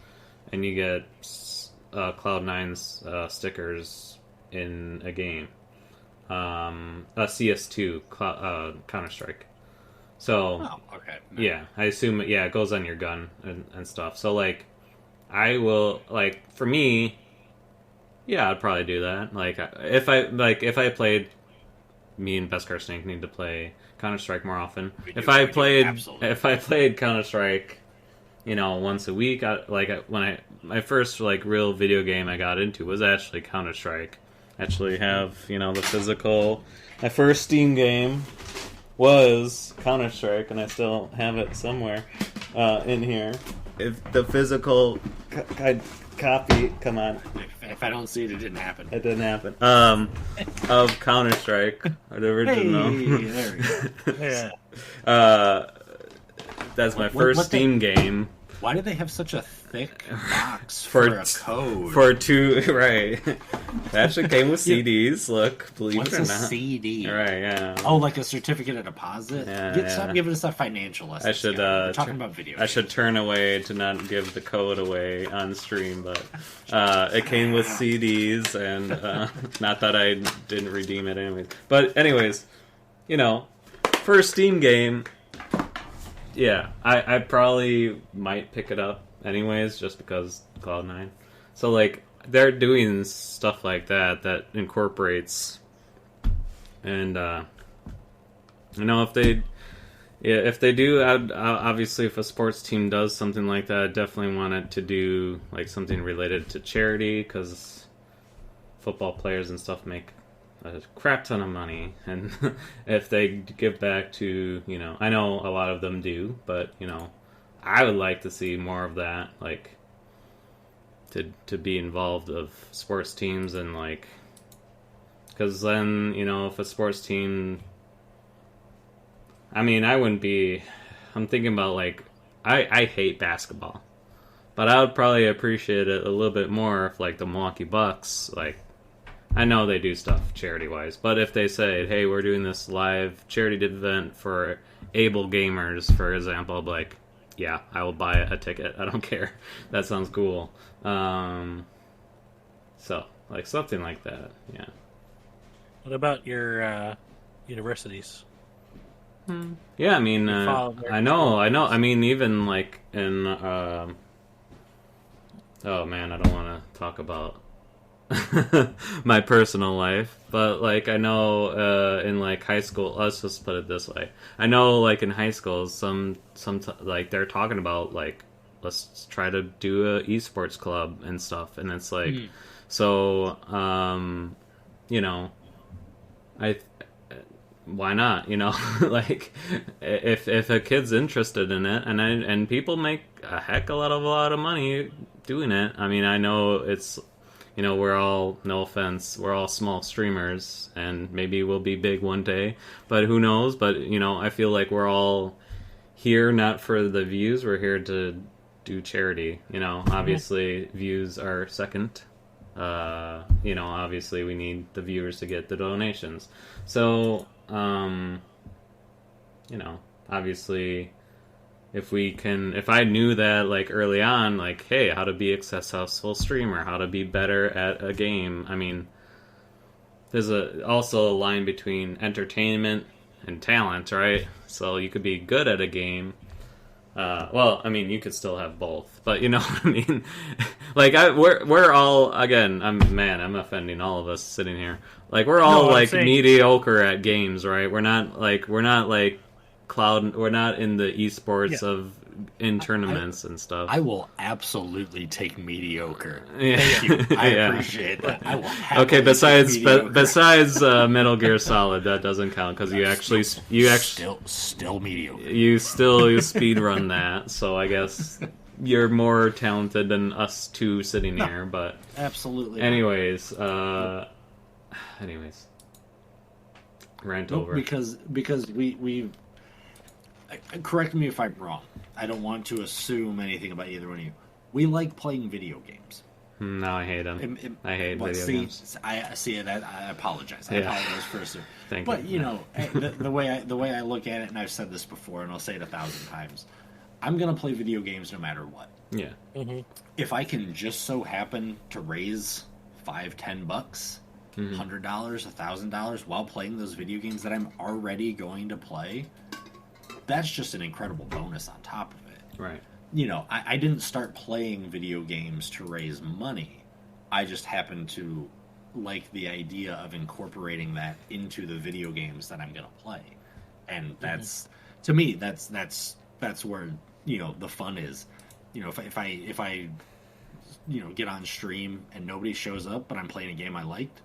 A: and you get Cloud9's stickers in a game. A CS2 Counter-Strike. So
B: okay.
A: Yeah, I assume it goes on your gun and stuff. So like, I will, like, for me, yeah, I'd probably do that. Like, if I played, me and Beskar Snake need to play Counter-Strike more often. If I played Counter-Strike, once a week, my first like real video game I got into was actually Counter-Strike. Actually have, the physical. My first Steam game was Counter-Strike, and I still have it somewhere in here. If the physical copy, come on.
B: If I don't see it, it didn't happen.
A: It didn't happen. Of Counter-Strike, the original.
B: Hey, there we go.
A: That's my first Steam game.
B: Why do they have such a thick box for a code?
A: For two, right. It actually came with CDs, look, believe
B: What's
A: it or
B: a
A: not.
B: CD?
A: Right, yeah.
B: Oh, like a certificate of deposit? Stop giving us a financial lesson.
A: I should,
B: we're talking about video games.
A: I should turn away to not give the code away on stream, but it came with CDs, and not that I didn't redeem it anyways. But anyways, first Steam game, yeah, I probably might pick it up anyways, just because Cloud9. So like they're doing stuff like that incorporates, and if they do, obviously if a sports team does something like that, I definitely want it to do like something related to charity, because football players and stuff make a crap ton of money, and if they give back to, I know a lot of them do, but I would like to see more of that, like to be involved of sports teams, and like, because then if a sports team, I mean, I'm thinking about like, I hate basketball, but I would probably appreciate it a little bit more if like the Milwaukee Bucks, like, I know they do stuff charity-wise, but if they say, hey, we're doing this live charity event for able gamers, for example, I'll be like, yeah, I will buy a ticket. I don't care. That sounds cool. So, like, something like that, yeah.
C: What about your universities?
A: Yeah, I mean, I know. I mean, even, like, in, oh, man, I don't want to talk about my personal life, but like I know in like high school, let's just put it this way, I know like in high school some like they're talking about like, let's try to do a esports club and stuff, and it's like so I why not, like if a kid's interested in it, and people make a lot of money doing it. I mean, I know it's, we're all, no offense, we're all small streamers, and maybe we'll be big one day, but who knows? But, I feel like we're all here not for the views, we're here to do charity. Obviously views are second. Obviously we need the viewers to get the donations. So, obviously, if I knew that like early on, like, hey, how to be a successful streamer, how to be better at a game. I mean, there's also a line between entertainment and talent, right? So you could be good at a game. Well, I mean, you could still have both, but you know what I mean? Like, we're all, again, I'm offending all of us sitting here. Like, we're all mediocre at games, right? We're not like Cloud, we're not in the esports in tournaments and stuff.
B: I will absolutely take mediocre.
A: Yeah.
B: Thank you. I appreciate that. I will
A: okay, besides Metal Gear Solid, that doesn't count because you actually
B: still mediocre.
A: You speed run that, so I guess you're more talented than us two sitting here. But
B: absolutely.
A: Anyways, rant over
B: because we. Correct me if I'm wrong. I don't want to assume anything about either one of you. We like playing video games.
A: No, I hate them. I hate video games.
B: I see it. I apologize. I apologize for assuming.
A: But
B: you know, the way I look at it, and I've said this before, and I'll say it 1,000 times. I'm gonna play video games no matter what.
A: Yeah.
C: Mm-hmm.
B: If I can just so happen to raise $5, $10, $100, $1,000 while playing those video games that I'm already going to play, that's just an incredible bonus on top of it.
A: Right.
B: You know, I didn't start playing video games to raise money. I just happened to like the idea of incorporating that into the video games that I'm going to play. And that's, to me, that's where, you know, the fun is. You know, if I you know, get on stream and nobody shows up, but I'm playing a game I liked,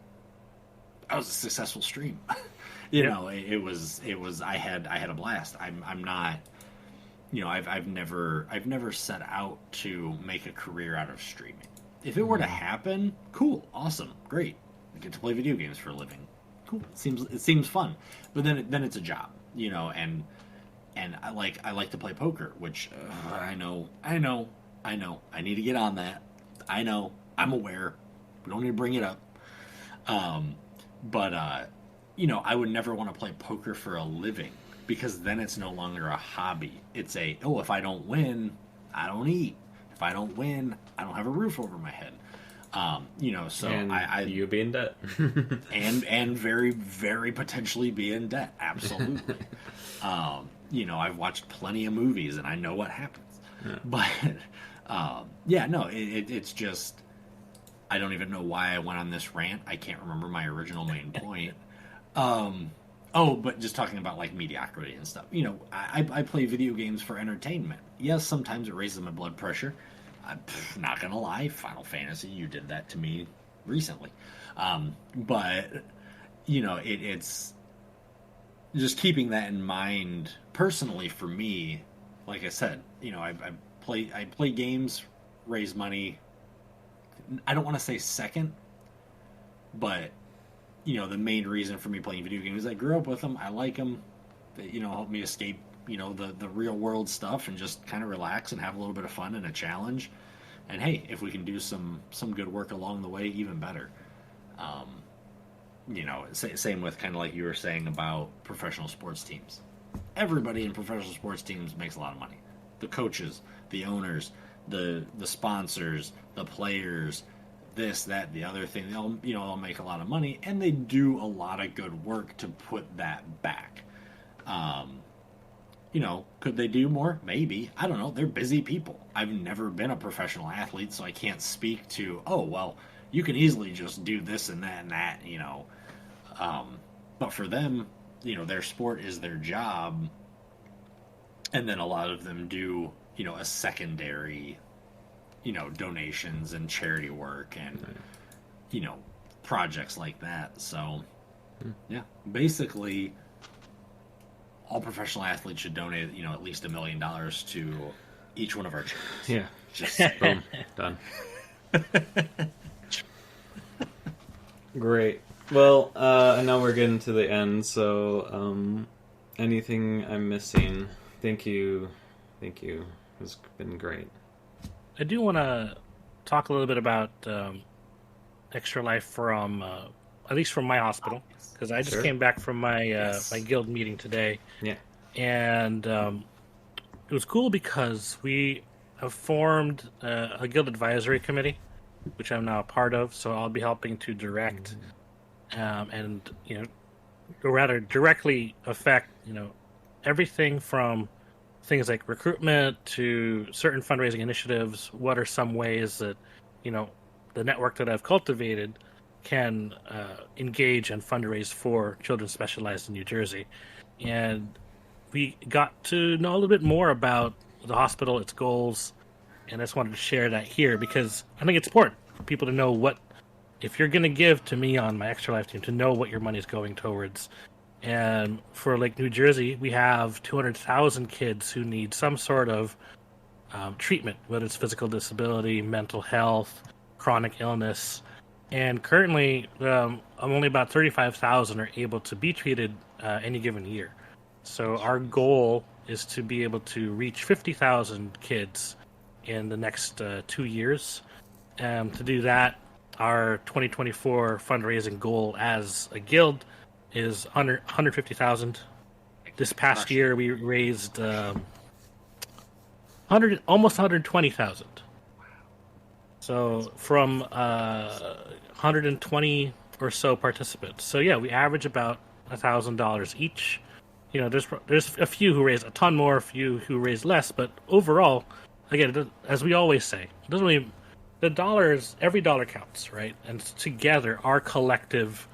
B: that was a successful stream. You know, it was. I had a blast. I'm not. You know, I've never set out to make a career out of streaming. If it were to happen, cool, awesome, great. I get to play video games for a living. Cool. It seems fun. But then it's a job. You know, and I like to play poker, which I know. I need to get on that. I know. I'm aware. We don't need to bring it up. But you know, I would never want to play poker for a living, because then it's no longer a hobby. It's if I don't win, I don't eat. If I don't win, I don't have a roof over my head. You know, so
A: and you be in debt. and
B: very, very potentially be in debt. Absolutely. I've watched plenty of movies and I know what happens.
A: Yeah.
B: But it's just, I don't even know why I went on this rant. I can't remember my original main point. But just talking about like mediocrity and stuff. I play video games for entertainment. Yes, sometimes it raises my blood pressure. I'm not gonna lie, Final Fantasy, you did that to me recently. But it's just keeping that in mind personally for me. Like I said, I play games, raise money. I don't want to say second, but the main reason for me playing video games is I grew up with them. I like them. They, help me escape, the real world stuff and just kind of relax and have a little bit of fun and a challenge. And hey, if we can do some good work along the way, even better. Same with kind of like you were saying about professional sports teams. Everybody in professional sports teams makes a lot of money. The coaches, the owners, the sponsors, the players, this, that, the other thing. They'll make a lot of money, and they do a lot of good work to put that back. Could they do more? Maybe. I don't know. They're busy people. I've never been a professional athlete, so I can't speak to, you can easily just do this and that and that, But for them, their sport is their job. And then a lot of them do, a secondary, donations and charity work and, projects like that. So, yeah, basically, all professional athletes should donate, at least $1 million to each one of our charities.
A: Yeah.
B: Just
A: boom, done. Great. Well, I know we're getting to the end, so anything I'm missing, thank you. It's been great.
C: I do want to talk a little bit about Extra Life from, at least from my hospital, because I just came back from my my guild meeting today.
A: Yeah.
C: And it was cool because we have formed a guild advisory committee, which I'm now a part of, so I'll be helping to direct and, or rather directly affect, everything from things like recruitment to certain fundraising initiatives. What are some ways that, the network that I've cultivated can engage and fundraise for children specialized in New Jersey. And we got to know a little bit more about the hospital, its goals, and I just wanted to share that here because I think it's important for people to know what, if you're going to give to me on my Extra Life team, to know what your money is going towards. And for Lake New Jersey, we have 200,000 kids who need some sort of treatment, whether it's physical disability, mental health, chronic illness. And currently, only about 35,000 are able to be treated any given year. So our goal is to be able to reach 50,000 kids in the next 2 years. To do that, our 2024 fundraising goal as a guild is under 150,000. This past year, we raised almost 120,000. So from 120 or so participants. So yeah, we average about $1,000 each. There's a few who raise a ton more, a few who raise less, but overall, again, as we always say, it doesn't really, every dollar counts, right? And together, our collective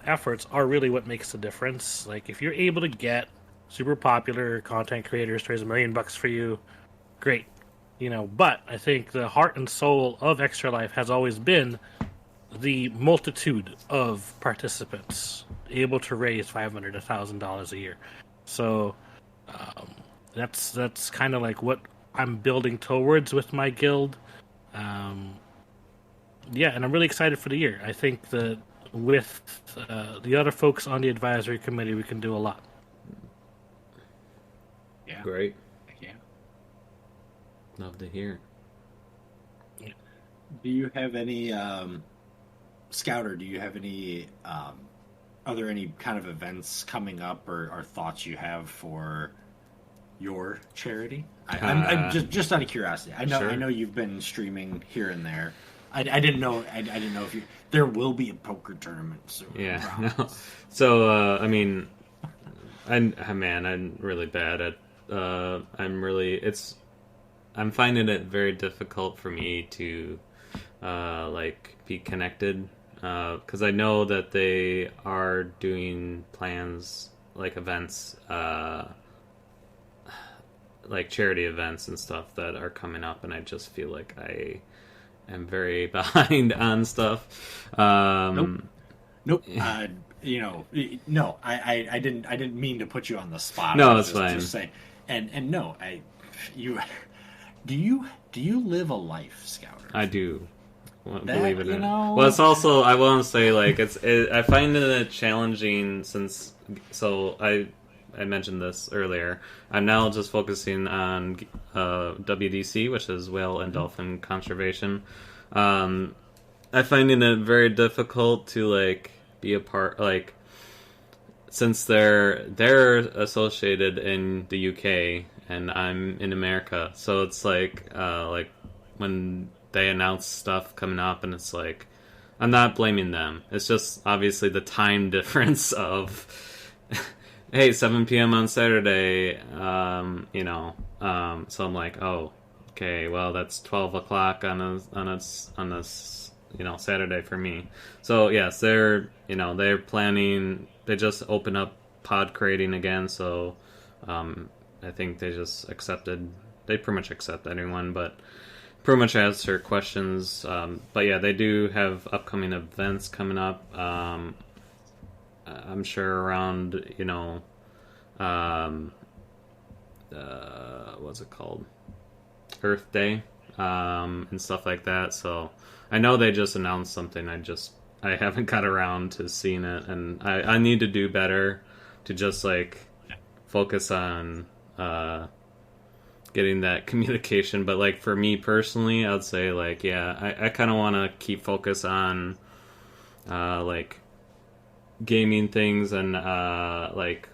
C: efforts are really what makes the difference. Like if you're able to get super popular content creators to raise $1 million for you, great. But I think the heart and soul of Extra Life has always been the multitude of participants able to raise $500 to $1,000 a year. So that's kind of like what I'm building towards with my guild. And I'm really excited for the year. I think that with the other folks on the advisory committee, we can do a lot.
B: Yeah.
A: Great.
B: Yeah.
A: Love to hear.
C: Yeah.
B: Do you have any, Scouter, do you have any, are there any kind of events coming up or thoughts you have for your charity? I'm just out of curiosity. I know you've been streaming here and there. I didn't know if there will be a poker tournament soon.
A: Yeah. No. So, I'm really bad at. I'm finding it very difficult for me to, like, be connected, because I know that they are doing plans, like events, like charity events and stuff that are coming up, and I just feel like I am very behind on stuff.
B: Nope. No, I didn't mean to put you on the spot.
A: No, it's fine.
B: Just saying, and no, do you live a life, Scouter?
A: I do.
B: Believe it or not.
A: Well, it's also, I want to say, like, I find it challenging since, so I mentioned this earlier. I'm now just focusing on WDC, which is whale and dolphin conservation. I find it very difficult to, like, be a part, like, since they're associated in the UK and I'm in America, so it's like when they announce stuff coming up, and it's like, I'm not blaming them. It's just obviously the time difference of, hey, 7 p.m. on Saturday, so I'm like, oh, okay, well, that's 12 o'clock on a Saturday for me. So yes, they're planning. They just opened up pod creating again, so I think they just accepted. They pretty much accept anyone, but pretty much answer questions. But yeah, they do have upcoming events coming up. I'm sure around what's it called? Earth Day, and stuff like that. So I know they just announced something. I haven't got around to seeing it, and I need to do better to just like focus on getting that communication. But like for me personally, I'd say like, yeah, I kind of want to keep focus on like gaming things and like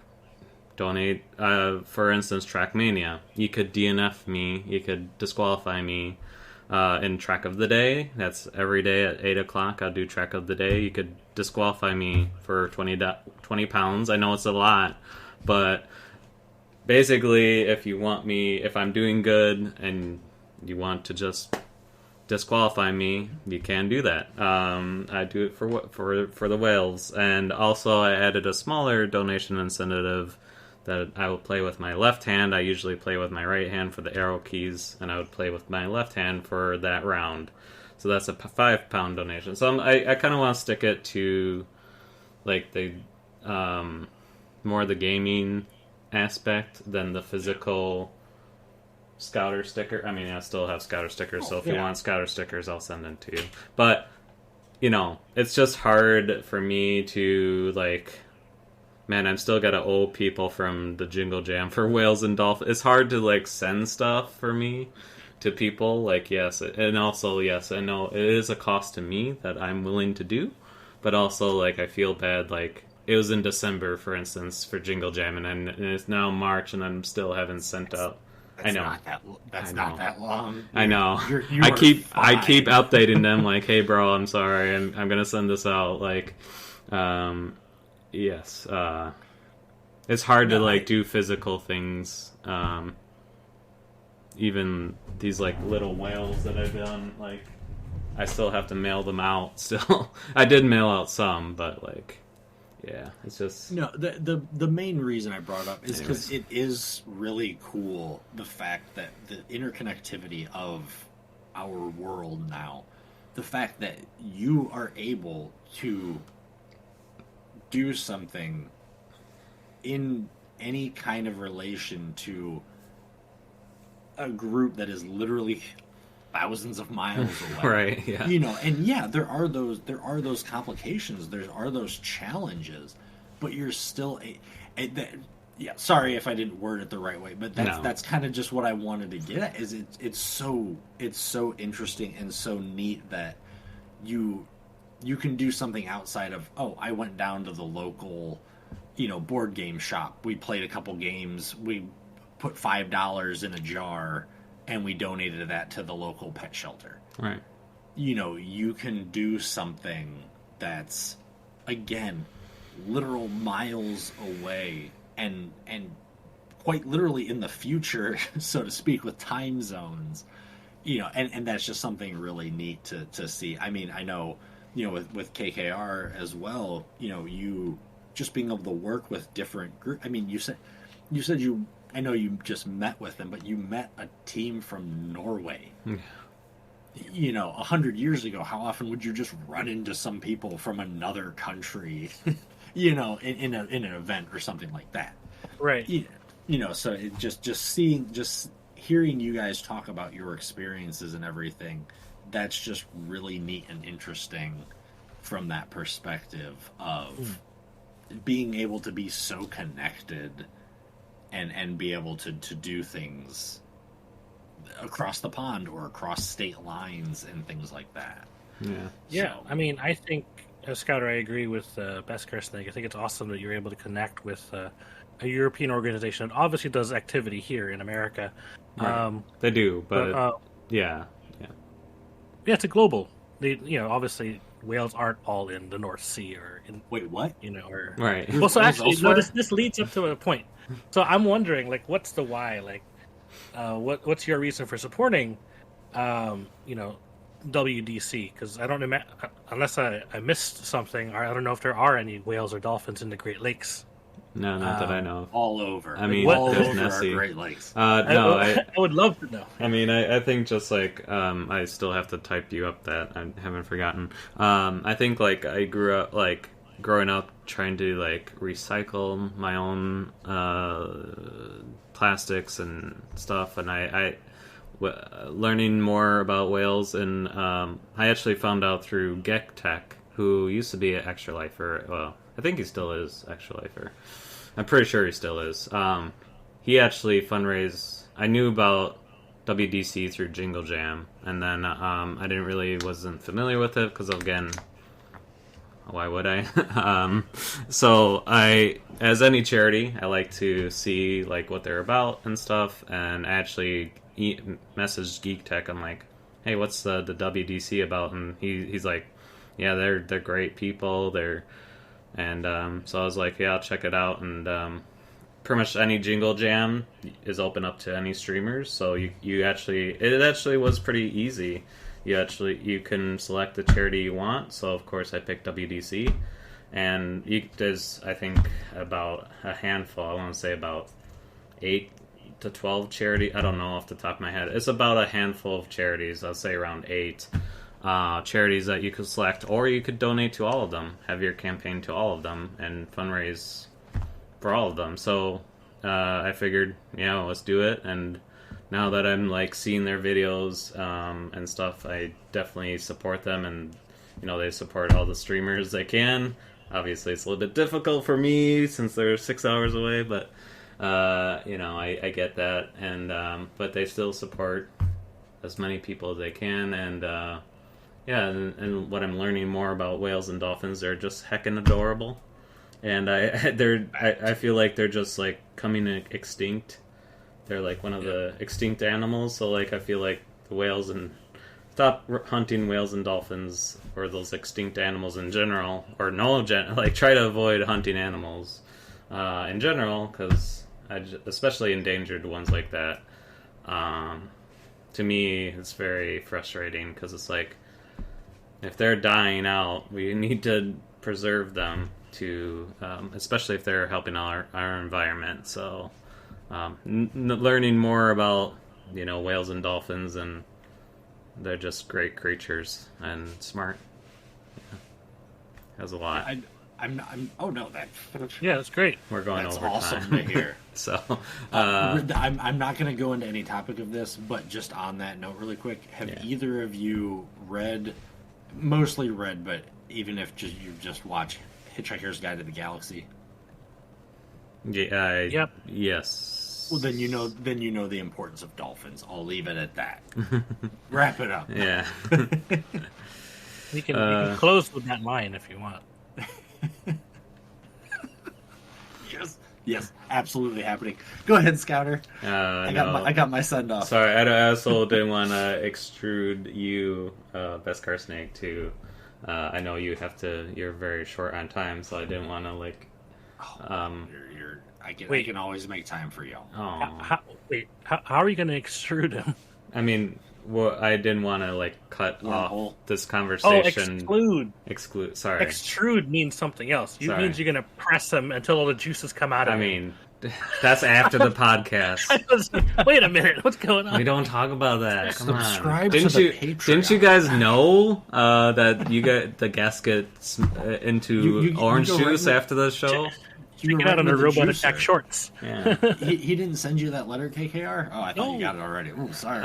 A: donate. For instance, Trackmania. You could DNF me. You could disqualify me in Track of the Day. That's every day at 8 o'clock. I'll do Track of the Day. You could disqualify me for 20 pounds. I know it's a lot, but basically, if I'm doing good and you want to just disqualify me, you can do that. I do it for the whales, and also I added a smaller donation incentive that I will play with my left hand. I usually play with my right hand for the arrow keys, and I would play with my left hand for that round. So that's a 5 pound donation. So I kind of want to stick it to like the more the gaming aspect than the physical Scouter sticker. I mean, I still have Scouter stickers, so if you want Scouter stickers, I'll send them to you. But it's just hard for me to like. Man, I'm still gotta owe people from the Jingle Jam for whales and dolphins. It's hard to like send stuff for me to people. Like, yes, and also yes, I know it is a cost to me that I'm willing to do, but also like I feel bad. Like it was in December, for instance, for Jingle Jam, and it's now March, and I'm still haven't sent out. I know
B: That's not that long.
A: I know.
B: You
A: I keep updating them like, hey, bro, I'm sorry, I'm gonna send this out. Like, yes, it's hard to like do physical things. Even these like little whales that I've done, like I still have to mail them out. Still, I did mail out some, but like, yeah, it's just
B: the main reason I brought it up is because it is really cool the fact that the interconnectivity of our world now, the fact that you are able to do something in any kind of relation to a group that is literally thousands of miles away.
A: Right, yeah.
B: And yeah, there are those complications, there are those challenges, but you're still sorry if I didn't word it the right way, but that's kind of just what I wanted to get at. Is it's so interesting and so neat that you can do something outside of, I went down to the local, board game shop. We played a couple games. We put $5 in a jar, and we donated that to the local pet shelter.
A: Right.
B: You can do something that's, again, literal miles away and quite literally in the future, so to speak, with time zones, and that's just something really neat to see. I mean, I know, with KKR as well, you just being able to work with different groups. I mean, you said I know you just met with them, but you met a team from Norway. 100 years ago, how often would you just run into some people from another country, in an event or something like that?
C: Right.
B: So it just hearing you guys talk about your experiences and everything, that's just really neat and interesting from that perspective of being able to be so connected and be able to do things across the pond or across state lines and things like that.
C: Yeah. I mean, I think, as Scouter, I agree with Beskar Snake. I think it's awesome that you're able to connect with a European organization that obviously does activity here in America.
A: Right. They do, but yeah,
C: it's a global. Obviously whales aren't all in the North Sea or in.
B: Wait, what?
C: Or
A: right.
C: Well, so actually, no. This leads up to a point. So I'm wondering, like, what's the why? Like, what's your reason for supporting, WDC? Because I don't imagine, unless I missed something, or I don't know if there are any whales or dolphins in the Great Lakes.
A: No, not that I know of.
B: All over.
A: I mean,
B: all over
A: Nessie.
B: our Great Lakes.
A: No,
C: I would love to know.
A: I mean, I think just like I still have to type you up that I haven't forgotten. I think like I grew up like growing up trying to like recycle my own plastics and stuff, and learning more about whales, and I actually found out through Gek Tech, who used to be an Extra Lifer. Well, I think he still is Extra Lifer. I'm pretty sure he still is. He actually fundraised. I knew about WDC through Jingle Jam, and then I wasn't familiar with it because, again, why would I? So as any charity, I like to see like what they're about and stuff, and I actually messaged Geek Tech. I'm like, hey, what's the WDC about? And he's like, yeah, they're great people. So I was like, yeah, I'll check it out. And pretty much any Jingle Jam is open up to any streamers. So it actually was pretty easy. You can select the charity you want. So of course I picked WDC, and there's I think about a handful. I want to say about 8 to 12 charity. I don't know off the top of my head. It's about a handful of charities. I'll say around 8. Charities that you could select, or you could donate to all of them, have your campaign to all of them, and fundraise for all of them. So I figured, let's do it. And now that I'm like seeing their videos and stuff, I definitely support them, and they support all the streamers they can. Obviously, it's a little bit difficult for me since they're 6 hours away, but I get that, and but they still support as many people as they can, and and what I'm learning more about whales and dolphins, they're just heckin' adorable, and I feel like they're just like coming extinct. They're like one of the extinct animals, so like I feel like the whales and stop hunting whales and dolphins or those extinct animals in general, or try to avoid hunting animals in general, because especially endangered ones like that. To me, it's very frustrating because it's like, if they're dying out, we need to preserve them especially if they're helping our environment. So, learning more about, whales and dolphins, and they're just great creatures and smart. Yeah. Has a lot.
B: Oh no, that.
C: Yeah, that's great.
A: We're going
B: that's
A: over
B: awesome
A: time.
B: to hear.
A: So,
B: I'm not going to go into any topic of this, but just on that note, really quick, have either of you mostly read, but even if you just watch Hitchhiker's Guide to the Galaxy?
A: Yeah.
C: Yep.
A: Yes.
B: Well, then you know the importance of dolphins. I'll leave it at that. Wrap it up.
A: Yeah.
C: You can close with that line if you want.
B: Yes, absolutely happening. Go ahead, Scouter. I got my send off.
A: Sorry, I also didn't want to extrude you, Beskar Snake, to. I know you're very short on time, so I didn't want to like.
B: I can always make time for y'all.
A: Oh,
C: How are you going to extrude him?
A: I mean, well, I didn't want to like cut off this
C: Oh,
A: conversation.
C: exclude.
A: Sorry.
C: Extrude means something else. It
A: Sorry.
C: means you're going to press him until all the juices come out of
A: I
C: him.
A: mean, that's after the podcast.
C: Wait a minute, what's going on?
A: We don't talk about that. Come
B: Subscribe
A: on.
B: to
A: Didn't
B: the
A: you?
B: Patreon.
A: Didn't you guys know that you get the gas gets into
B: You
A: orange
B: go right
A: juice
B: in-
A: after the show?
C: Check it out on the Robot Attack shorts.
A: Yeah.
B: He didn't send you that letter, KKR? Oh, I thought
C: No.
B: you got it already. Oh, sorry.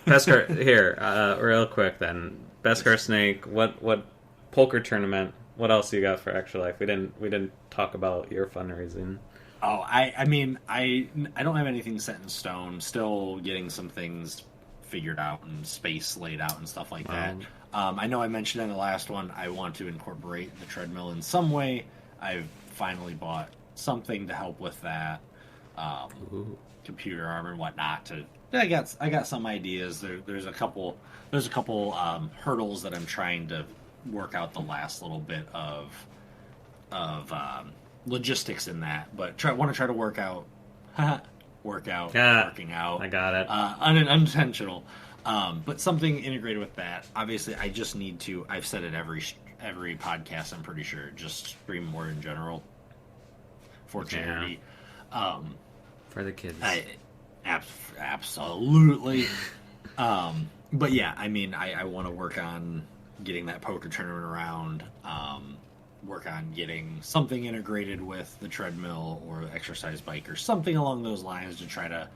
A: Beskar, here, real quick then. Beskar Snake, what poker tournament? What else you got for Extra Life? We didn't talk about your fundraising.
B: Oh, I mean, I don't have anything set in stone. Still getting some things figured out and space laid out and stuff like that. I know I mentioned in the last one I want to incorporate the treadmill in some way. I've finally bought something to help with that, computer arm and whatnot. I got some ideas. There's a couple hurdles that I'm trying to work out the last little bit of logistics in that, but want to try to work out, working out.
A: I got it.
B: Unintentional, but something integrated with that. Obviously, I just need to. I've said it every podcast. I'm pretty sure just stream more in general for charity.
A: For the kids.
B: Absolutely. But yeah, I mean, I want to work on getting that poker tournament around. Work on getting something integrated with the treadmill or exercise bike or something along those lines to try to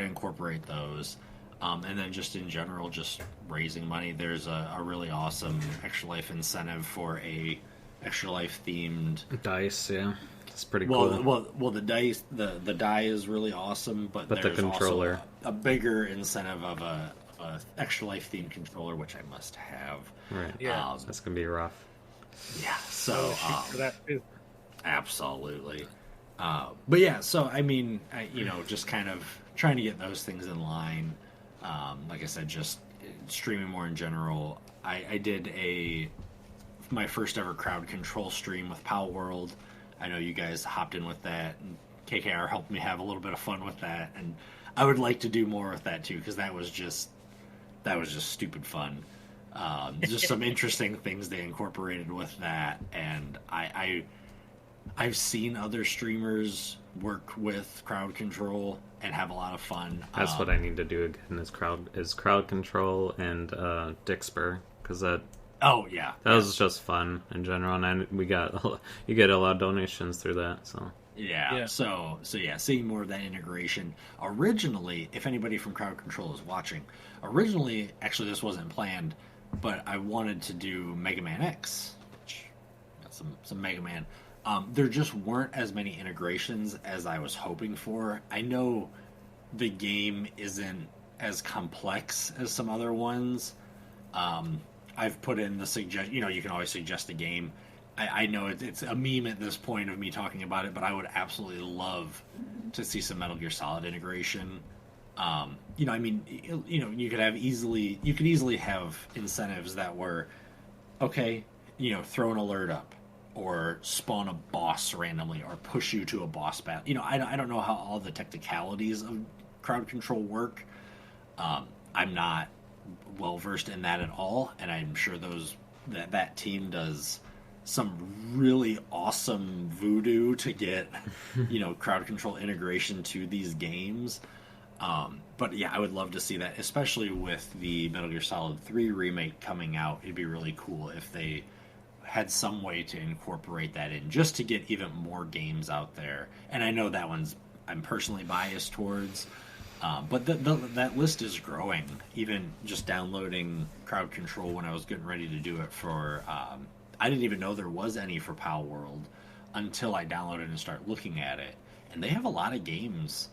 B: incorporate those. And then just in general, just raising money. There's a really awesome Extra Life incentive for a Extra Life themed
A: dice. Yeah, it's pretty cool.
B: Well, the dice, the die is really awesome, but
A: the
B: there's
A: controller,
B: also a bigger incentive of a Extra Life themed controller, which I must have.
A: Right.
C: Yeah,
A: that's gonna be rough.
B: Yeah. So
C: for that too.
B: Absolutely. But yeah, so I mean, just kind of trying to get those things in line. Like I said, just streaming more in general. I did my first ever crowd control stream with Pow World. I know you guys hopped in with that, and KKR helped me have a little bit of fun with that, and I would like to do more with that too, because that was just stupid fun. Just some interesting things they incorporated with that, and I've seen other streamers work with crowd control and have a lot of fun.
A: That's what I need to do again is crowd control and Dixper, because that was just fun in general, and you get a lot of donations through that. So
B: yeah. So yeah, seeing more of that integration. Originally, if anybody from crowd control is watching, actually this wasn't planned, but I wanted to do Mega Man X. Got some Mega Man. There just weren't as many integrations as I was hoping for. I know the game isn't as complex as some other ones. I've put in the you can always suggest a game. I know it's a meme at this point of me talking about it, but I would absolutely love to see some Metal Gear Solid integration. You could easily have incentives that were, okay, throw an alert up, or spawn a boss randomly, or push you to a boss battle. I don't know how all the technicalities of crowd control work. I'm not well versed in that at all, and I'm sure that team does some really awesome voodoo to get crowd control integration to these games. But yeah, I would love to see that, especially with the Metal Gear Solid 3 remake coming out. It'd be really cool if they had some way to incorporate that in, just to get even more games out there. And I know that one's I'm personally biased towards, but that list is growing. Even just downloading crowd control when I was getting ready to do it for, I didn't even know there was any for Pow World until I downloaded and started looking at it. And they have a lot of games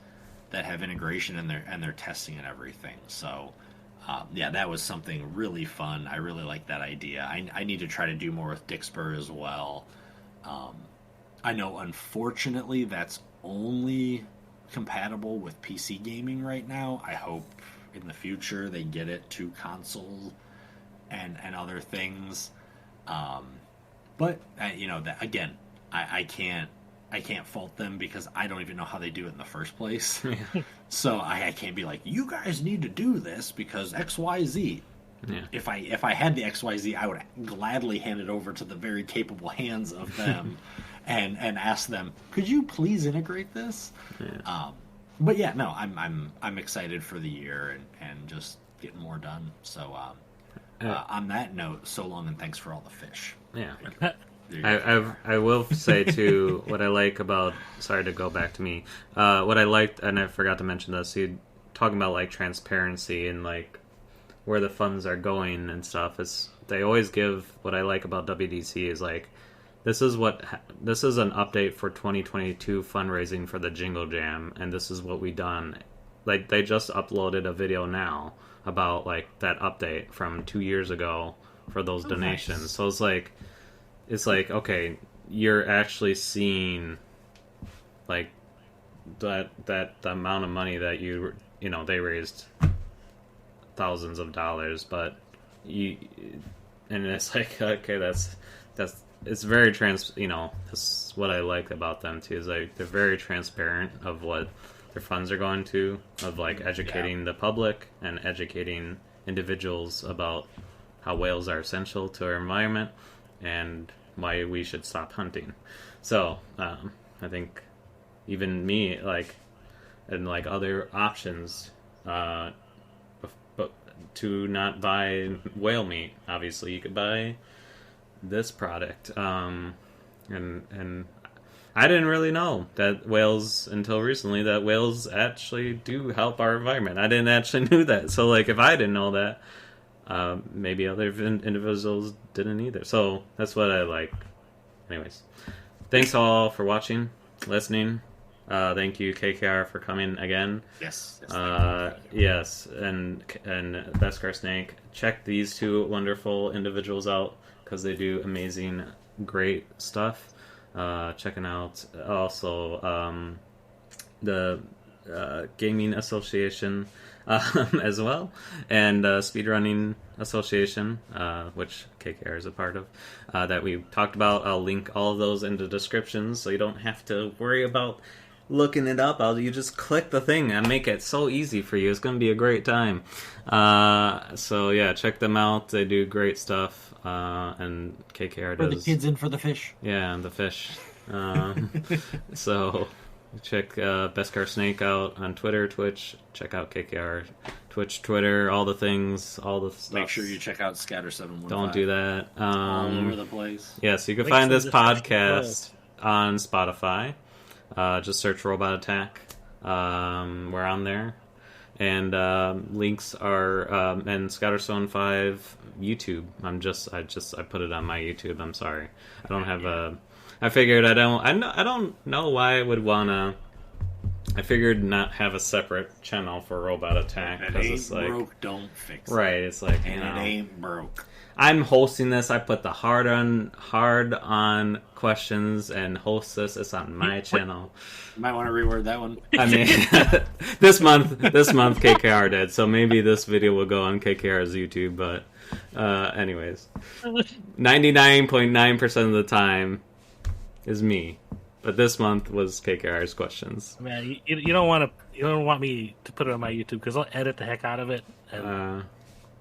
B: that have integration in there, and they're testing and everything. So yeah, that was something really fun. I really like that idea. I need to try to do more with Dixper as well. I know, unfortunately, that's only compatible with PC gaming right now. I hope in the future they get it to console and other things. But that again, I can't I can't fault them because I don't even know how they do it in the first place.
A: Yeah.
B: So I can't be like, you guys need to do this because XYZ.
A: Yeah.
B: If I had the XYZ, I would gladly hand it over to the very capable hands of them and ask them, could you please integrate this?
A: Yeah.
B: But yeah, no, I'm excited for the year and just getting more done. So on that note, so long and thanks for all the fish.
A: Yeah.
B: I
A: I will say too, what I like about, sorry to go back to me, what I liked, and I forgot to mention this, you talking about like transparency and like where the funds are going and stuff, is they always give, what I like about WDC is like, this is an update for 2022 fundraising for the Jingle Jam, and this is what we done. Like, they just uploaded a video now about like that update from 2 years ago for those donations. Nice. So it's like, okay, you're actually seeing like that the amount of money that you know, they raised thousands of dollars, but and it's like, okay, that's it's very you know, that's what I like about them too, is like they're very transparent of what their funds are going to, of like educating the public and educating individuals about how whales are essential to our environment and why we should stop hunting. So I think even me, like, and like other options, but to not buy whale meat, obviously you could buy this product, and I didn't really know that whales until recently, that whales actually do help our environment. I didn't actually knew that. So like, if I didn't know that, maybe other individuals didn't either. So that's what I like. Anyways, thanks all for watching, listening. Thank you, KKR, for coming again.
B: Yes.
A: Yes, and Beskar Snake. Check these two wonderful individuals out because they do amazing, great stuff. Checking out also the Gaming Association as well, and Speedrunning Association, which KKR is a part of, that we talked about. I'll link all of those in the description so you don't have to worry about looking it up. You just click the thing and make it so easy for you. It's going to be a great time. So yeah, check them out. They do great stuff, and KKR does.
B: For the kids and for the fish.
A: Yeah, and the fish. So check Beskar Snake out on Twitter, Twitch. Check out KKR, Twitch, Twitter, all the things, all the stuff.
B: Make sure you check out Scatter715.
A: Don't do that.
B: All over the place.
A: Yes, you can find this podcast on Spotify. Just search Robot Attack. We're on there. And links are and Scatterstone5 YouTube. I put it on my YouTube. I'm sorry. I don't have I figured I don't know why I would wanna. I figured not have a separate channel for Robot Attack
B: It
A: because
B: ain't
A: it's like
B: broke, don't fix it.
A: Right. It's like,
B: and it ain't broke.
A: I'm hosting this. I put the hard on questions and host this. It's on my channel.
B: You might want to reword that one.
A: I mean, this month KKR did, so maybe this video will go on KKR's YouTube. But anyways, 99.9% of the time is me, but this month was KKR's questions.
C: Man, you don't want me to put it on my YouTube because I'll edit the heck out of it. And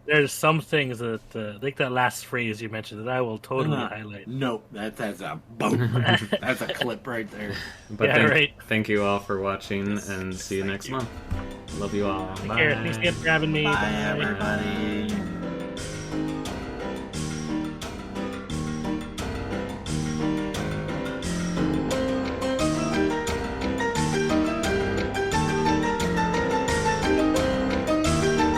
C: there's some things that, like that last phrase you mentioned, that I will totally highlight.
B: Nope, that's a boom. That's a clip right there.
A: But thank you all for watching, and see you next month. Love you all.
C: Take care. Thanks again for having me.
B: Bye, everybody.